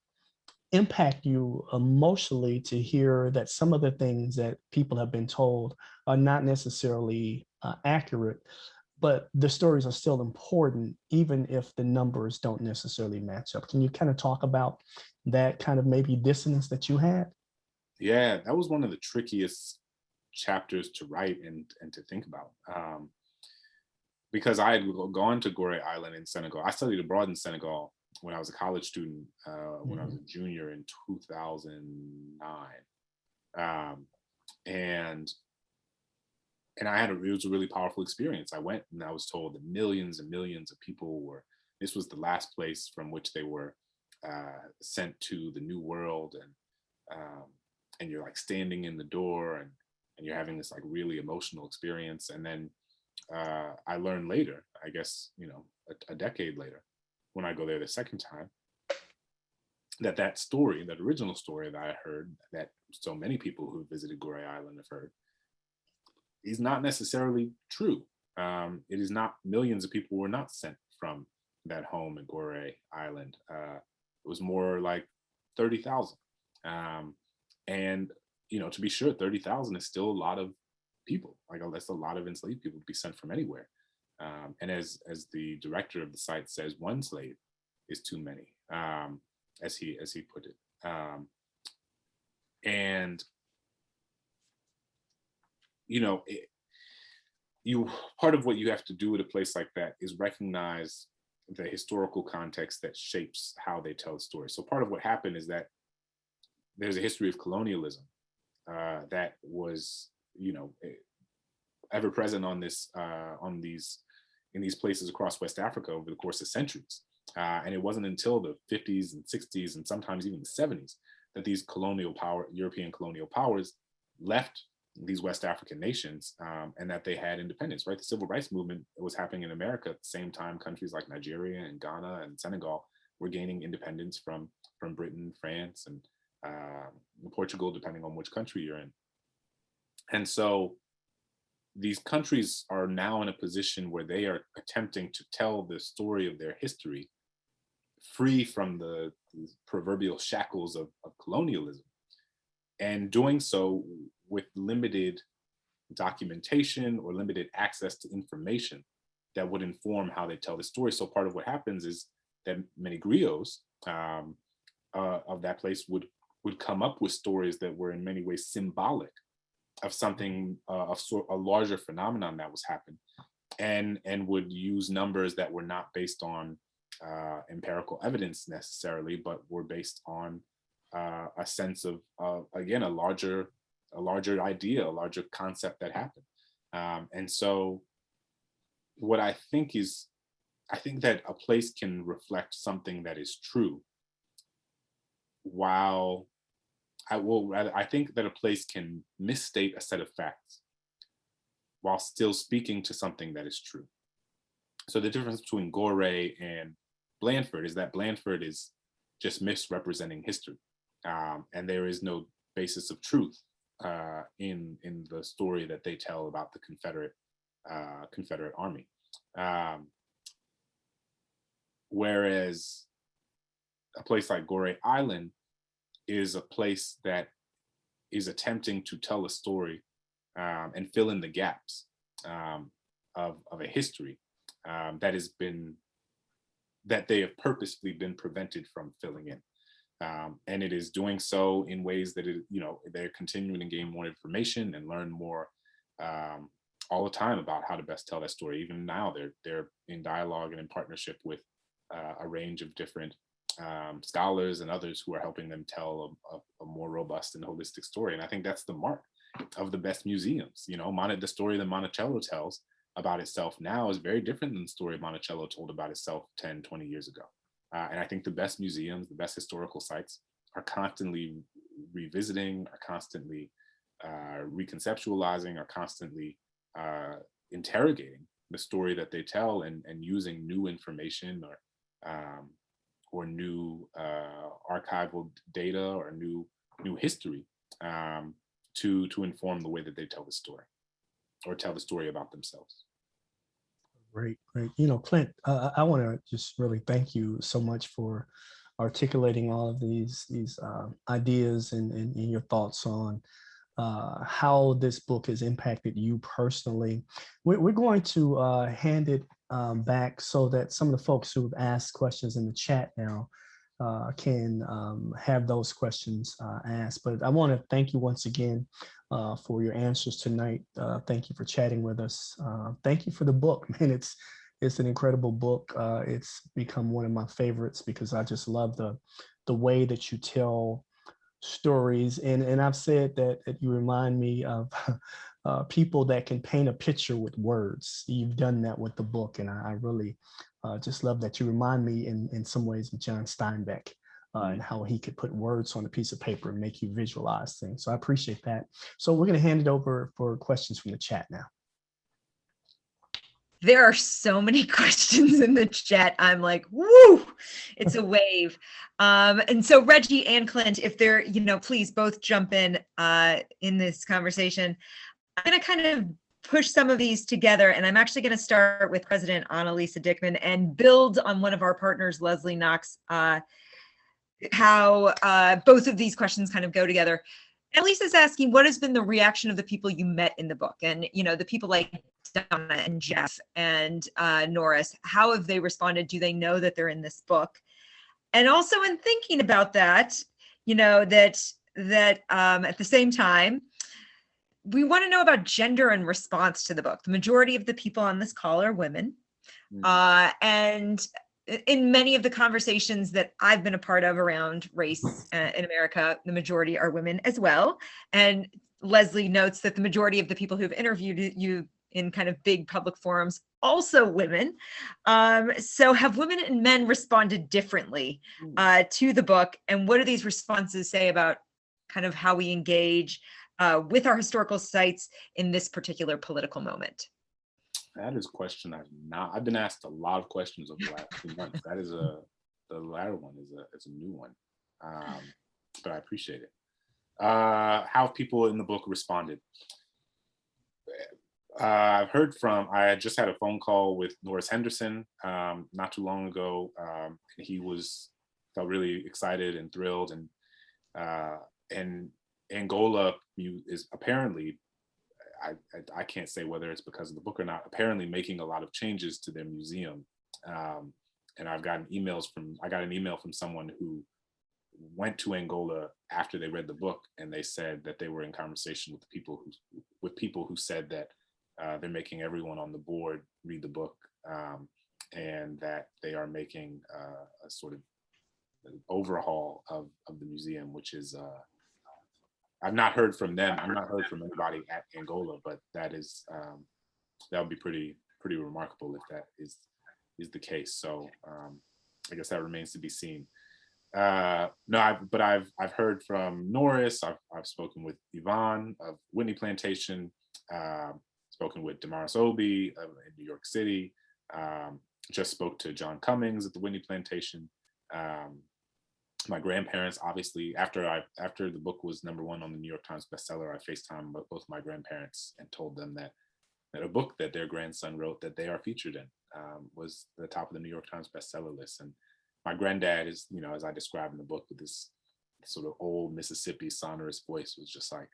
impact you emotionally to hear that some of the things that people have been told are not necessarily accurate, but the stories are still important, even if the numbers don't necessarily match up? Can you kind of talk about that kind of maybe dissonance that you had? Yeah, that was one of the trickiest chapters to write and to think about, because I had gone to Gorée Island in Senegal. I studied abroad in Senegal when I was a college student, when I was a junior in 2009. And and it was a really powerful experience. I went and I was told that millions and millions of people this was the last place from which they were sent to the new world. And you're like standing in the door, and you're having this like really emotional experience. And then I learned later, I guess, a decade later, when I go there the second time, that story, that original story that I heard, that so many people who visited Goree Island have heard, is not necessarily true. It is not. Millions of people were not sent from that home in Goree Island. It was more like 30,000. And, to be sure, 30,000 is still a lot of people. Like, that's a lot of enslaved people to be sent from anywhere. And as the director of the site says, one slave is too many, as he put it. And part of what you have to do at a place like that is recognize the historical context that shapes how they tell the story. So part of what happened is that there's a history of colonialism that was, ever present in these places across West Africa over the course of centuries. And it wasn't until the 50s and 60s and sometimes even the 70s that these European colonial powers left these West African nations, and that they had independence, right? The civil rights movement was happening in America at the same time countries like Nigeria and Ghana and Senegal were gaining independence from Britain, France, and Portugal, depending on which country you're in. And so these countries are now in a position where they are attempting to tell the story of their history free from the proverbial shackles of colonialism, and doing so with limited documentation or limited access to information that would inform how they tell the story. So part of what happens is that many griots of that place would come up with stories that were in many ways symbolic of something, of a larger phenomenon that was happening, and would use numbers that were not based on empirical evidence necessarily, but were based on a sense of, again, a larger idea, a larger concept that happened. And so what I think that a place can reflect something that is true, while I think that a place can misstate a set of facts while still speaking to something that is true. So the difference between Goree and Blandford is that Blandford is just misrepresenting history, and there is no basis of truth in the story that they tell about the Confederate Army. Whereas a place like Goree Island is a place that is attempting to tell a story and fill in the gaps of a history that they have purposefully been prevented from filling in. And it is doing so in ways that they're continuing to gain more information and learn more all the time about how to best tell that story. Even now, they're in dialogue and in partnership with a range of different scholars and others who are helping them tell a more robust and holistic story. And I think that's the mark of the best museums. The story that Monticello tells about itself now is very different than the story Monticello told about itself 10, 20 years ago. And I think the best museums, the best historical sites are constantly revisiting, are constantly reconceptualizing, are constantly interrogating the story that they tell, and using new information or new archival data or new history to inform the way that they tell the story or tell the story about themselves. Great. Clint, I want to just really thank you so much for articulating all of these ideas and your thoughts on how this book has impacted you personally. We're going to hand it back so that some of the folks who have asked questions in the chat now can have those questions asked. But I want to thank you once again for your answers tonight. Thank you for chatting with us. Thank you for the book, man. It's an incredible book. It's become one of my favorites because I just love the way that you tell stories. And I've said that you remind me of people that can paint a picture with words. You've done that with the book, and I really just love that you remind me in some ways of John Steinbeck and how he could put words on a piece of paper and make you visualize things. So I appreciate that. So we're going to hand it over for questions from the chat now. There are so many questions in the chat. I'm like, woo, it's a wave. And so Reggie and Clint, if they're, please both jump in this conversation. I'm going to kind of push some of these together, and I'm actually going to start with President Annalisa Dickman and build on one of our partners, Leslie Knox, how both of these questions kind of go together. Annalisa's asking, what has been the reaction of the people you met in the book? And, the people like Donna and Jeff and Norris, how have they responded? Do they know that they're in this book? And also in thinking about that, that at the same time, we want to know about gender and response to the book. The majority of the people on this call are women. And in many of the conversations that I've been a part of around race in America, the majority are women as well. And Leslie notes that the majority of the people who've interviewed you in kind of big public forums, also women. So have women and men responded differently to the book? And what do these responses say about kind of how we engage with our historical sites in this particular political moment? That is a question I've been asked a lot of questions over the last 2 months. That is the latter one is a new one, but I appreciate it. How have people in the book responded? I've heard from, I just had a phone call with Norris Henderson not too long ago. And he felt really excited and thrilled, and Angola is apparently, I can't say whether it's because of the book or not, apparently making a lot of changes to their museum. And I got an email from someone who went to Angola after they read the book, and they said that they were in conversation with people who said that they're making everyone on the board read the book, and that they are making a sort of overhaul of the museum, which is I've not heard from them. I've not heard from anybody at Angola, but that would be pretty remarkable if that is the case. So I guess that remains to be seen. But I've heard from Norris. I've spoken with Yvonne of Whitney Plantation. Spoken with Damaris Obi in New York City. Just spoke to John Cummings at the Whitney Plantation. My grandparents, obviously, after the book was #1 on the New York Times bestseller, I FaceTimed both my grandparents and told them that a book that their grandson wrote that they are featured in was the top of the New York Times bestseller list. And my granddad is, as I described in the book, with this sort of old Mississippi sonorous voice, was just like,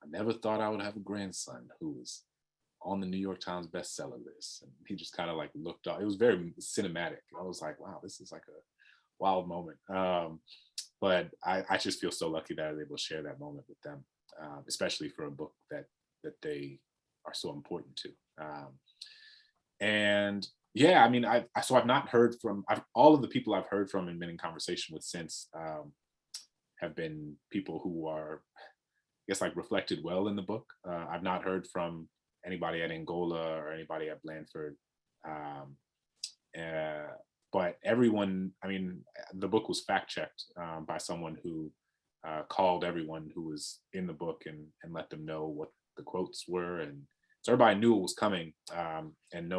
I never thought I would have a grandson who was on the New York Times bestseller list. And he just kind of like looked up. It was very cinematic. I was like, wow, this is like a wild moment. But I just feel so lucky that I was able to share that moment with them, especially for a book that they are so important to. And yeah, I mean, I've not heard from, all of the people I've heard from and been in conversation with since have been people who are, I guess, like reflected well in the book. I've not heard from anybody at Angola or anybody at Blandford. But everyone, I mean, the book was fact checked by someone who called everyone who was in the book and let them know what the quotes were. And so everybody knew it was coming, and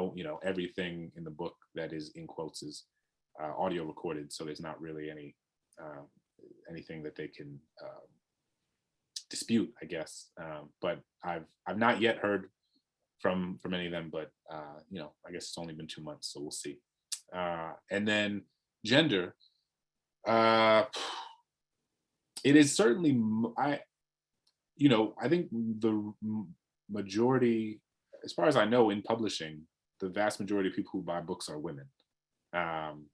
everything in the book that is in quotes is audio recorded. So there's not really anything that they can dispute, I guess. But I've not yet heard from any of them, but I guess it's only been 2 months, so we'll see. And then gender, it is certainly, I think the majority, as far as I know, in publishing, the vast majority of people who buy books are women. And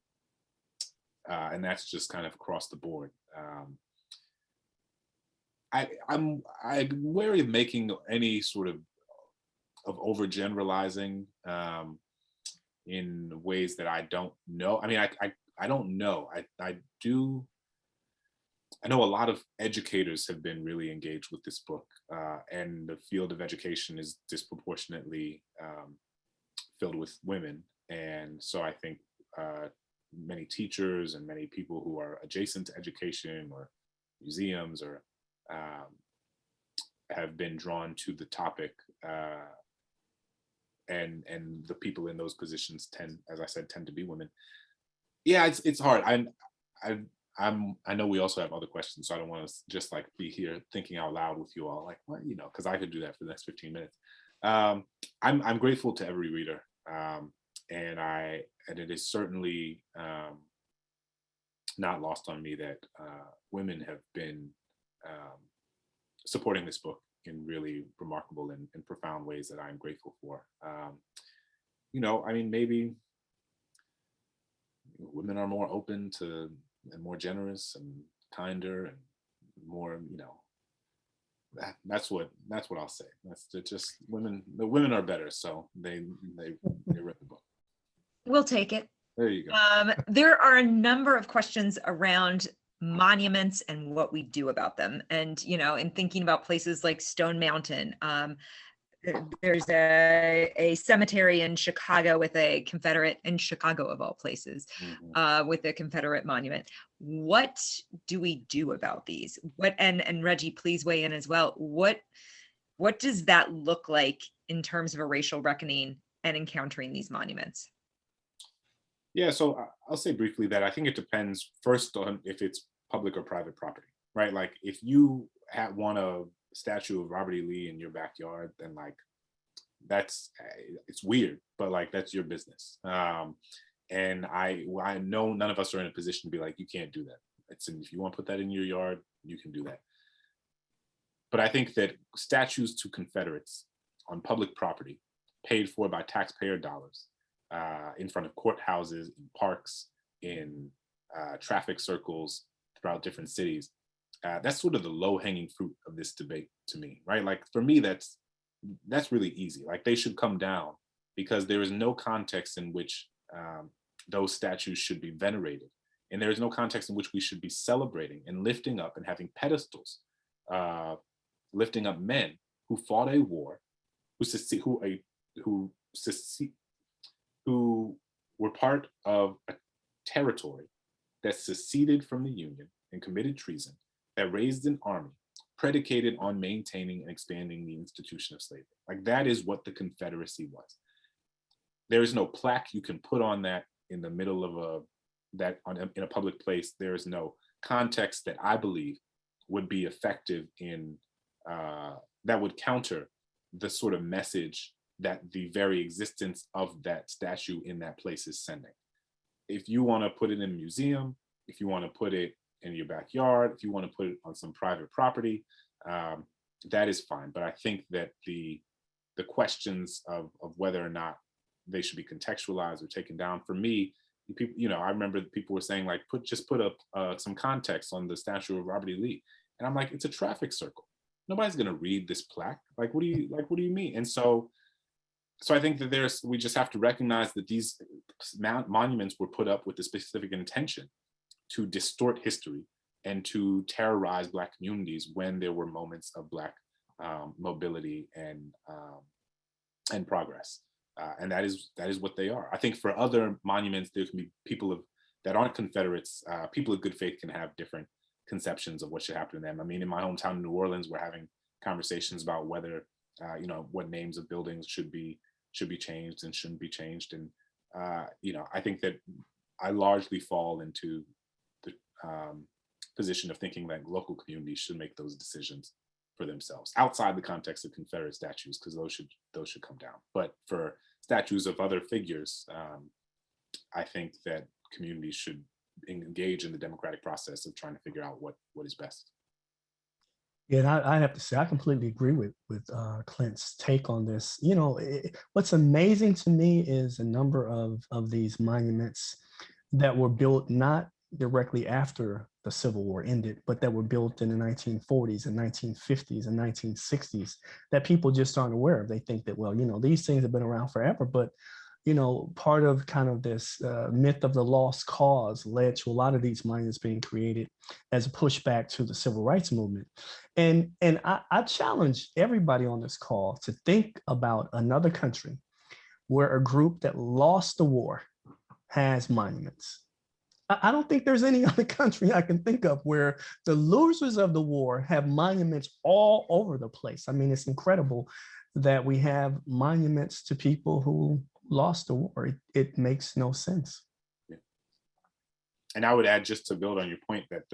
that's just kind of across the board. I'm wary of making any sort of overgeneralizing in ways that I don't know. I mean, I don't know. I do. I know a lot of educators have been really engaged with this book, and the field of education is disproportionately filled with women. And so I think many teachers and many people who are adjacent to education or museums or have been drawn to the topic. And the people in those positions tend, as I said, tend to be women. Yeah, it's hard. I know we also have other questions, so I don't want to just like be here thinking out loud with you all, like, what, you know, because I could do that for the next 15 minutes. I'm grateful to every reader, and it is certainly not lost on me that women have been supporting this book in really remarkable and profound ways that I'm grateful for. You know, I mean, maybe women are more open to and more generous and kinder and more, you know, that's what I'll say. That's just women. The women are better, so they read the book. We'll take it. There you go. There are a number of questions around monuments and what we do about them. And, you know, in thinking about places like Stone Mountain, there's a cemetery in Chicago with a Confederate, in Chicago of all places, with a Confederate monument. What do we do about these? What, and Reggie, please weigh in as well. What does that look like in terms of a racial reckoning and encountering these monuments? Yeah, so I'll say briefly that I think it depends first on if it's public or private property, right? Like if you want a statue of Robert E. Lee in your backyard, then like it's weird, but like that's your business. And I know none of us are in a position to be like, you can't do that. If you want to put that in your yard, you can do that. But I think that statues to Confederates on public property, paid for by taxpayer dollars, in front of courthouses, in parks, in traffic circles throughout different cities, that's sort of the low-hanging fruit of this debate to me, right? Like for me, that's really easy. Like they should come down because there is no context in which those statues should be venerated. And there is no context in which we should be celebrating and lifting up and having pedestals, lifting up men who fought a war, who were part of a territory that seceded from the Union and committed treason, that raised an army predicated on maintaining and expanding the institution of slavery. Like that is what the Confederacy was. There is no plaque you can put on that in the middle of in a public place. There is no context that I believe would be effective in that would counter the sort of message that the very existence of that statue in that place is sending. If you want to put it in a museum, if you want to put it in your backyard, if you want to put it on some private property, that is fine. But I think that the questions of whether or not they should be contextualized or taken down, for me, people, you know, I remember people were saying like, just put up some context on the statue of Robert E. Lee, and I'm like, it's a traffic circle. Nobody's gonna read this plaque. Like, what do you mean? And so I think that we just have to recognize that these monuments were put up with the specific intention to distort history and to terrorize Black communities when there were moments of Black mobility and progress. And that is what they are. I think for other monuments, there can be people that aren't Confederates, people of good faith can have different conceptions of what should happen to them. I mean, in my hometown in New Orleans, we're having conversations about whether, you know, what names of buildings should be changed and shouldn't be changed. And, you know, I think that I largely fall into the position of thinking that local communities should make those decisions for themselves outside the context of Confederate statues, because those should come down. But for statues of other figures, I think that communities should engage in the democratic process of trying to figure out what is best. Yeah, and I have to say, I completely agree with Clint's take on this. You know, what's amazing to me is a number of these monuments that were built not directly after the Civil War ended, but that were built in the 1940s and 1950s and 1960s that people just aren't aware of. They think that, well, you know, these things have been around forever, but part of kind of this myth of the lost cause led to a lot of these monuments being created as a pushback to the civil rights movement. And I challenge everybody on this call to think about another country where a group that lost the war has monuments. I don't think there's any other country I can think of where the losers of the war have monuments all over the place. I mean, it's incredible that we have monuments to people who lost the war. It makes no sense. Yeah. And I would add, just to build on your point, that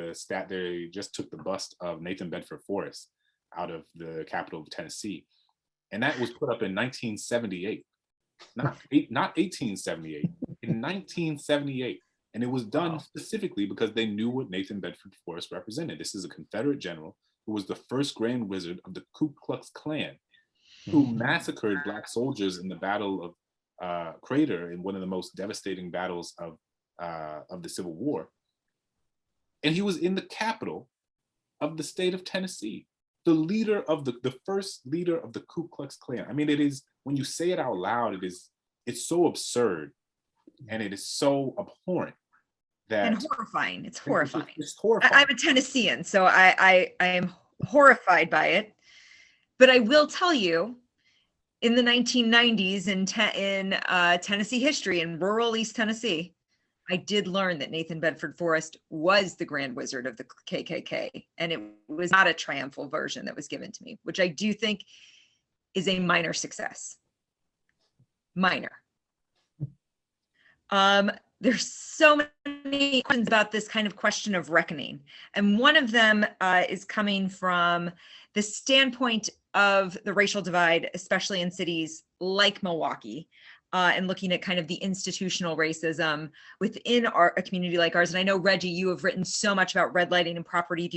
they just took the bust of Nathan Bedford Forrest out of the capital of Tennessee. And that was put up in 1978, not 1878, in 1978. And it was done specifically because they knew what Nathan Bedford Forrest represented. This is a Confederate general who was the first Grand Wizard of the Ku Klux Klan, who massacred Black soldiers in the Battle of Crater, in one of the most devastating battles of the Civil War. And he was in the capital of the state of Tennessee, the leader of the first leader of the Ku Klux Klan. I mean, it is, when you say it out loud, it's so absurd and it is so abhorrent. And horrifying. It's horrifying. It's horrifying. I'm a Tennessean, so I am horrified by it. But I will tell you, in the 1990s in Tennessee history, in rural East Tennessee, I did learn that Nathan Bedford Forrest was the Grand Wizard of the KKK, and it was not a triumphal version that was given to me, which I do think is a minor success. Minor. There's so many questions about this kind of question of reckoning. And one of them is coming from the standpoint of the racial divide, especially in cities like Milwaukee, and looking at kind of the institutional racism within a community like ours. And I know, Reggie, you have written so much about redlighting and property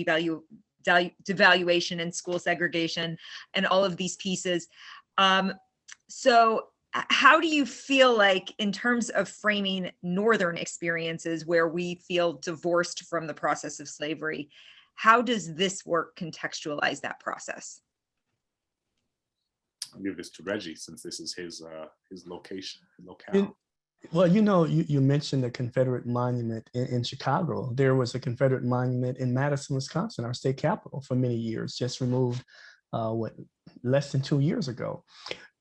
devaluation and school segregation and all of these pieces. So how do you feel like, in terms of framing Northern experiences where we feel divorced from the process of slavery, how does this work contextualize that process? I'll give this to Reggie, since this is his location, locale. Well, you mentioned the Confederate monument in Chicago. There was a Confederate monument in Madison, Wisconsin, our state capital, for many years, just removed less than 2 years ago.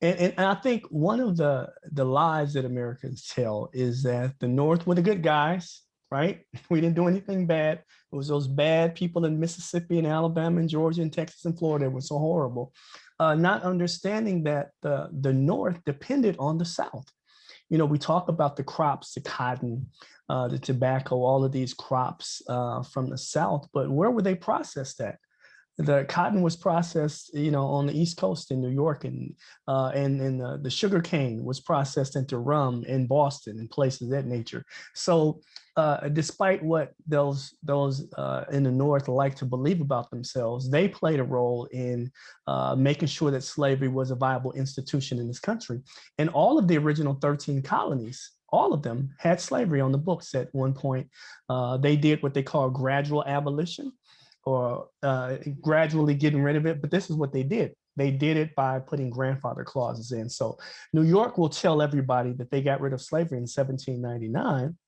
And I think one of the lies that Americans tell is that the North were the good guys, right? We didn't do anything bad. It was those bad people in Mississippi and Alabama and Georgia and Texas and Florida that were so horrible. Not understanding that the North depended on the South. We talk about the crops, the cotton, the tobacco, all of these crops from the South, but where were they processed at? The cotton was processed, on the East Coast in New York, and the sugar cane was processed into rum in Boston and places of that nature. So despite what those in the North like to believe about themselves, they played a role in making sure that slavery was a viable institution in this country. And all of the original 13 colonies, all of them had slavery on the books at one point. They did what they call gradual abolition, or gradually getting rid of it. But this is what they did. They did it by putting grandfather clauses in. So New York will tell everybody that they got rid of slavery in 1799,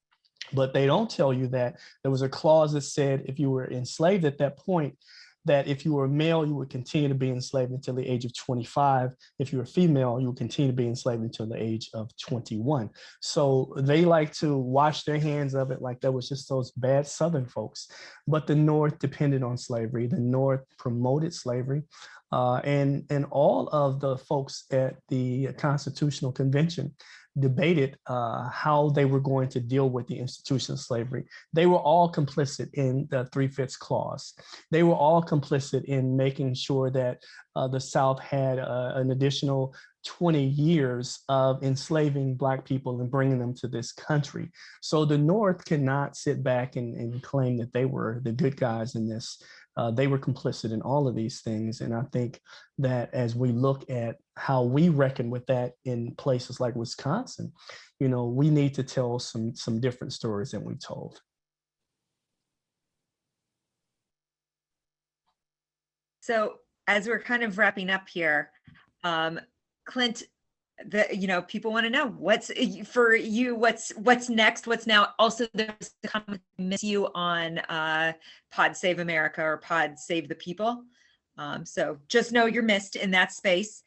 but they don't tell you that there was a clause that said if you were enslaved at that point, that if you were a male, you would continue to be enslaved until the age of 25. If you were female, you would continue to be enslaved until the age of 21. So they like to wash their hands of it like that was just those bad Southern folks. But the North depended on slavery. The North promoted slavery. And all of the folks at the Constitutional Convention debated how they were going to deal with the institution of slavery. They were all complicit in the 3/5 clause. They were all complicit in making sure that the South had an additional 20 years of enslaving Black people and bringing them to this country. So the North cannot sit back and claim that they were the good guys in this. They were complicit in all of these things. And I think that as we look at how we reckon with that in places like Wisconsin, we need to tell some different stories than we've told. So as we're kind of wrapping up here, Clint, people want to know what's for you, what's next, what's now. Also, there's the comment, miss you on Pod Save America or Pod Save the People. So just know you're missed in that space.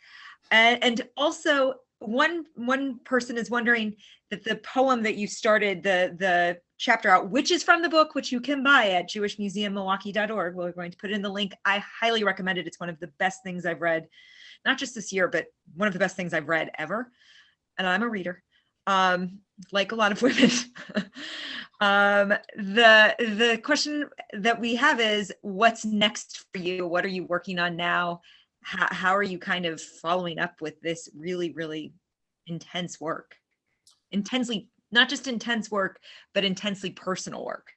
And also, one person is wondering that the poem that you started the chapter out, which is from the book, which you can buy at jewishmuseummilwaukee.org. We're going to put it in the link. I highly recommend it. It's one of the best things I've read, not just this year, but one of the best things I've read ever. And I'm a reader, like a lot of women. The question that we have is, what's next for you? What are you working on now? How are you kind of following up with this really, really intense work? Intensely, not just intense work, but intensely personal work.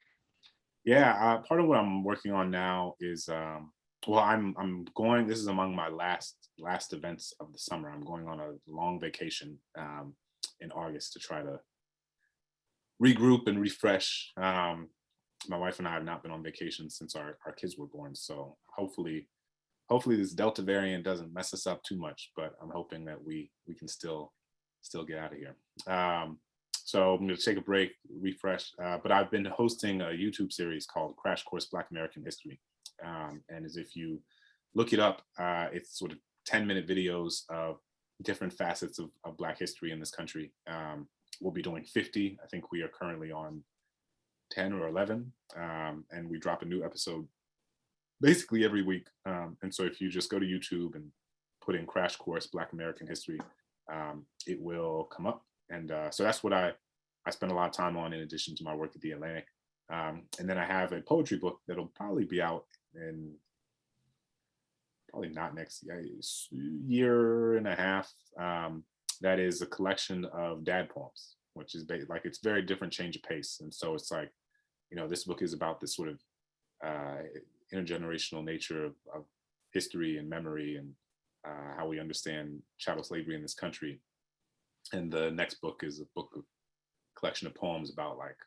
Yeah, part of what I'm working on now is, well, I'm going, this is among my last events of the summer. I'm going on a long vacation in August to try to regroup and refresh. My wife and I have not been on vacation since our kids were born. So hopefully this Delta variant doesn't mess us up too much, but I'm hoping that we can still get out of here. So I'm going to take a break, refresh, but I've been hosting a YouTube series called Crash Course Black American History. And as if you look it up, it's sort of 10-minute videos of different facets of Black history in this country. We'll be doing 50. I think we are currently on 10 or 11, and we drop a new episode basically every week. And so if you just go to YouTube and put in Crash Course Black American History, it will come up. And so that's what I spend a lot of time on, in addition to my work at The Atlantic. And then I have a poetry book that'll probably be out in, probably not next year and a half. That is a collection of dad poems, which is like, it's very different change of pace. And so it's like, this book is about this sort of intergenerational nature of history and memory, and how we understand chattel slavery in this country. And the next book is a collection of poems about, like,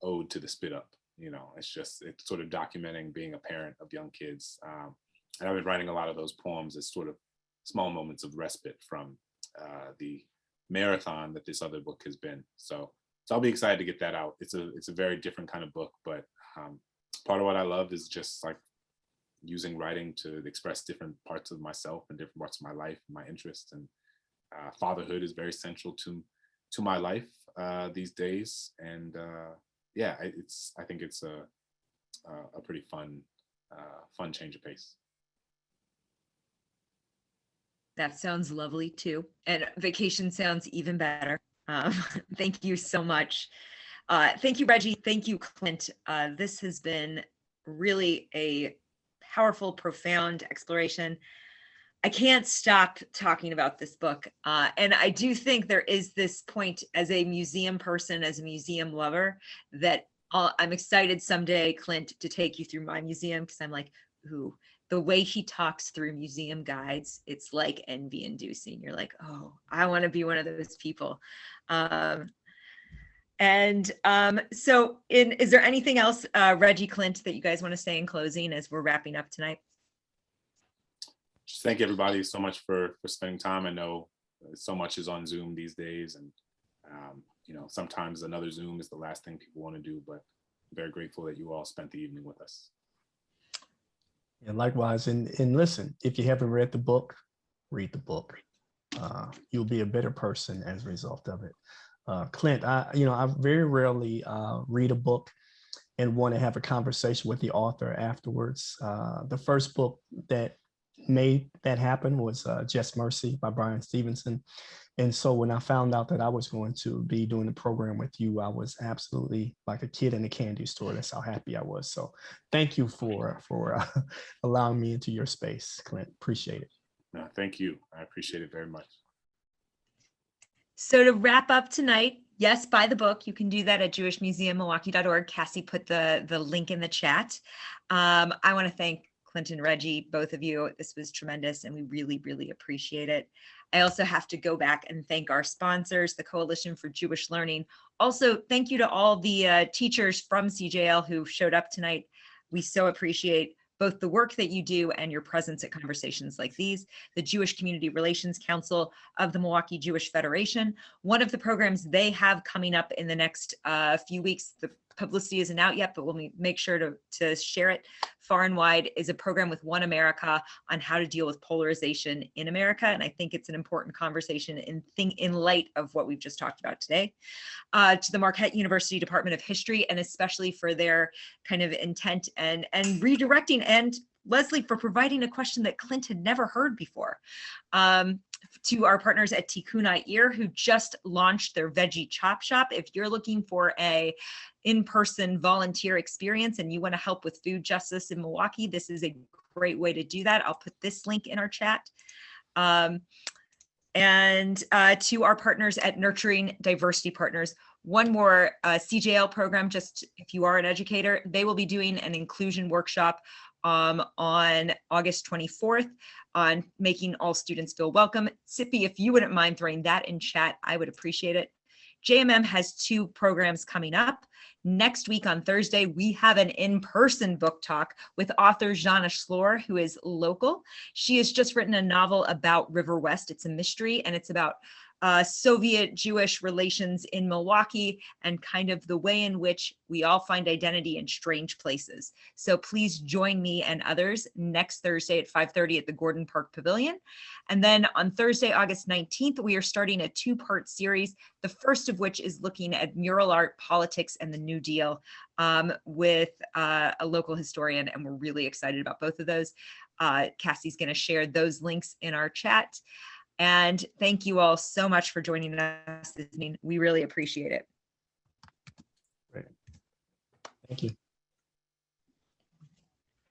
ode to the spit up. It's sort of documenting being a parent of young kids. And I've been writing a lot of those poems as sort of small moments of respite from the marathon that this other book has been. So I'll be excited to get that out. It's a very different kind of book, but part of what I love is just like using writing to express different parts of myself and different parts of my life and my interests. And fatherhood is very central to my life these days. And yeah, I think it's a pretty fun change of pace. That sounds lovely too. And vacation sounds even better. Thank you so much. Thank you, Reggie. Thank you, Clint. This has been really a powerful, profound exploration. I can't stop talking about this book. And I do think there is this point, as a museum person, as a museum lover, that I'm excited someday, Clint, to take you through my museum, because I'm like, ooh, the way he talks through museum guides, it's like envy inducing. You're like, oh, I want to be one of those people. So is there anything else, Reggie, Clint, that you guys want to say in closing as we're wrapping up tonight? Just thank everybody so much for spending time. I know so much is on Zoom these days, and sometimes another Zoom is the last thing people want to do, but I'm very grateful that you all spent the evening with us. And likewise, and listen, if you haven't read the book, read the book. You'll be a better person as a result of it. Clint, I very rarely read a book and want to have a conversation with the author afterwards. The first book that made that happen was Just Mercy by Brian Stevenson. And so when I found out that I was going to be doing the program with you, I was absolutely like a kid in a candy store. That's how happy I was. So thank you for allowing me into your space, Clint. Appreciate it. No, thank you. I appreciate it very much. So to wrap up tonight, yes, buy the book. You can do that at jewishmuseummilwaukee.org. Cassie put the link in the chat. I want to thank Clint and Reggie, both of you. This was tremendous, and we really, really appreciate it. I also have to go back and thank our sponsors, the Coalition for Jewish Learning. Also, thank you to all the teachers from CJL who showed up tonight. We so appreciate both the work that you do and your presence at conversations like these. The Jewish Community Relations Council of the Milwaukee Jewish Federation. One of the programs they have coming up in the next few weeks, the publicity isn't out yet, but we'll make sure to share it far and wide, is a program with One America on how to deal with polarization in America. And I think it's an important conversation in light of what we've just talked about today. To the Marquette University Department of History, and especially for their kind of intent and redirecting, and Leslie for providing a question that Clint had never heard before. To our partners at Tikkun Ear, who just launched their Veggie Chop Shop. If you're looking for a in-person volunteer experience and you want to help with food justice in Milwaukee, this is a great way to do that. I'll put this link in our chat. And to our partners at Nurturing Diversity Partners, one more CJL program, just if you are an educator, they will be doing an inclusion workshop on August 24th on making all students feel welcome. Sippy, if you wouldn't mind throwing that in chat, I would appreciate it. JMM has 2 programs coming up. Next week on Thursday, we have an in-person book talk with author Jana Schloor, who is local. She has just written a novel about River West. It's a mystery, and it's about Soviet Jewish relations in Milwaukee and kind of the way in which we all find identity in strange places. So please join me and others next Thursday at 5:30 at the Gordon Park Pavilion. And then on Thursday, August 19th, we are starting a 2-part series, the first of which is looking at mural art, politics, and the New Deal with a local historian. And we're really excited about both of those. Cassie's going to share those links in our chat. And thank you all so much for joining us this evening. We really appreciate it. Great. Thank you.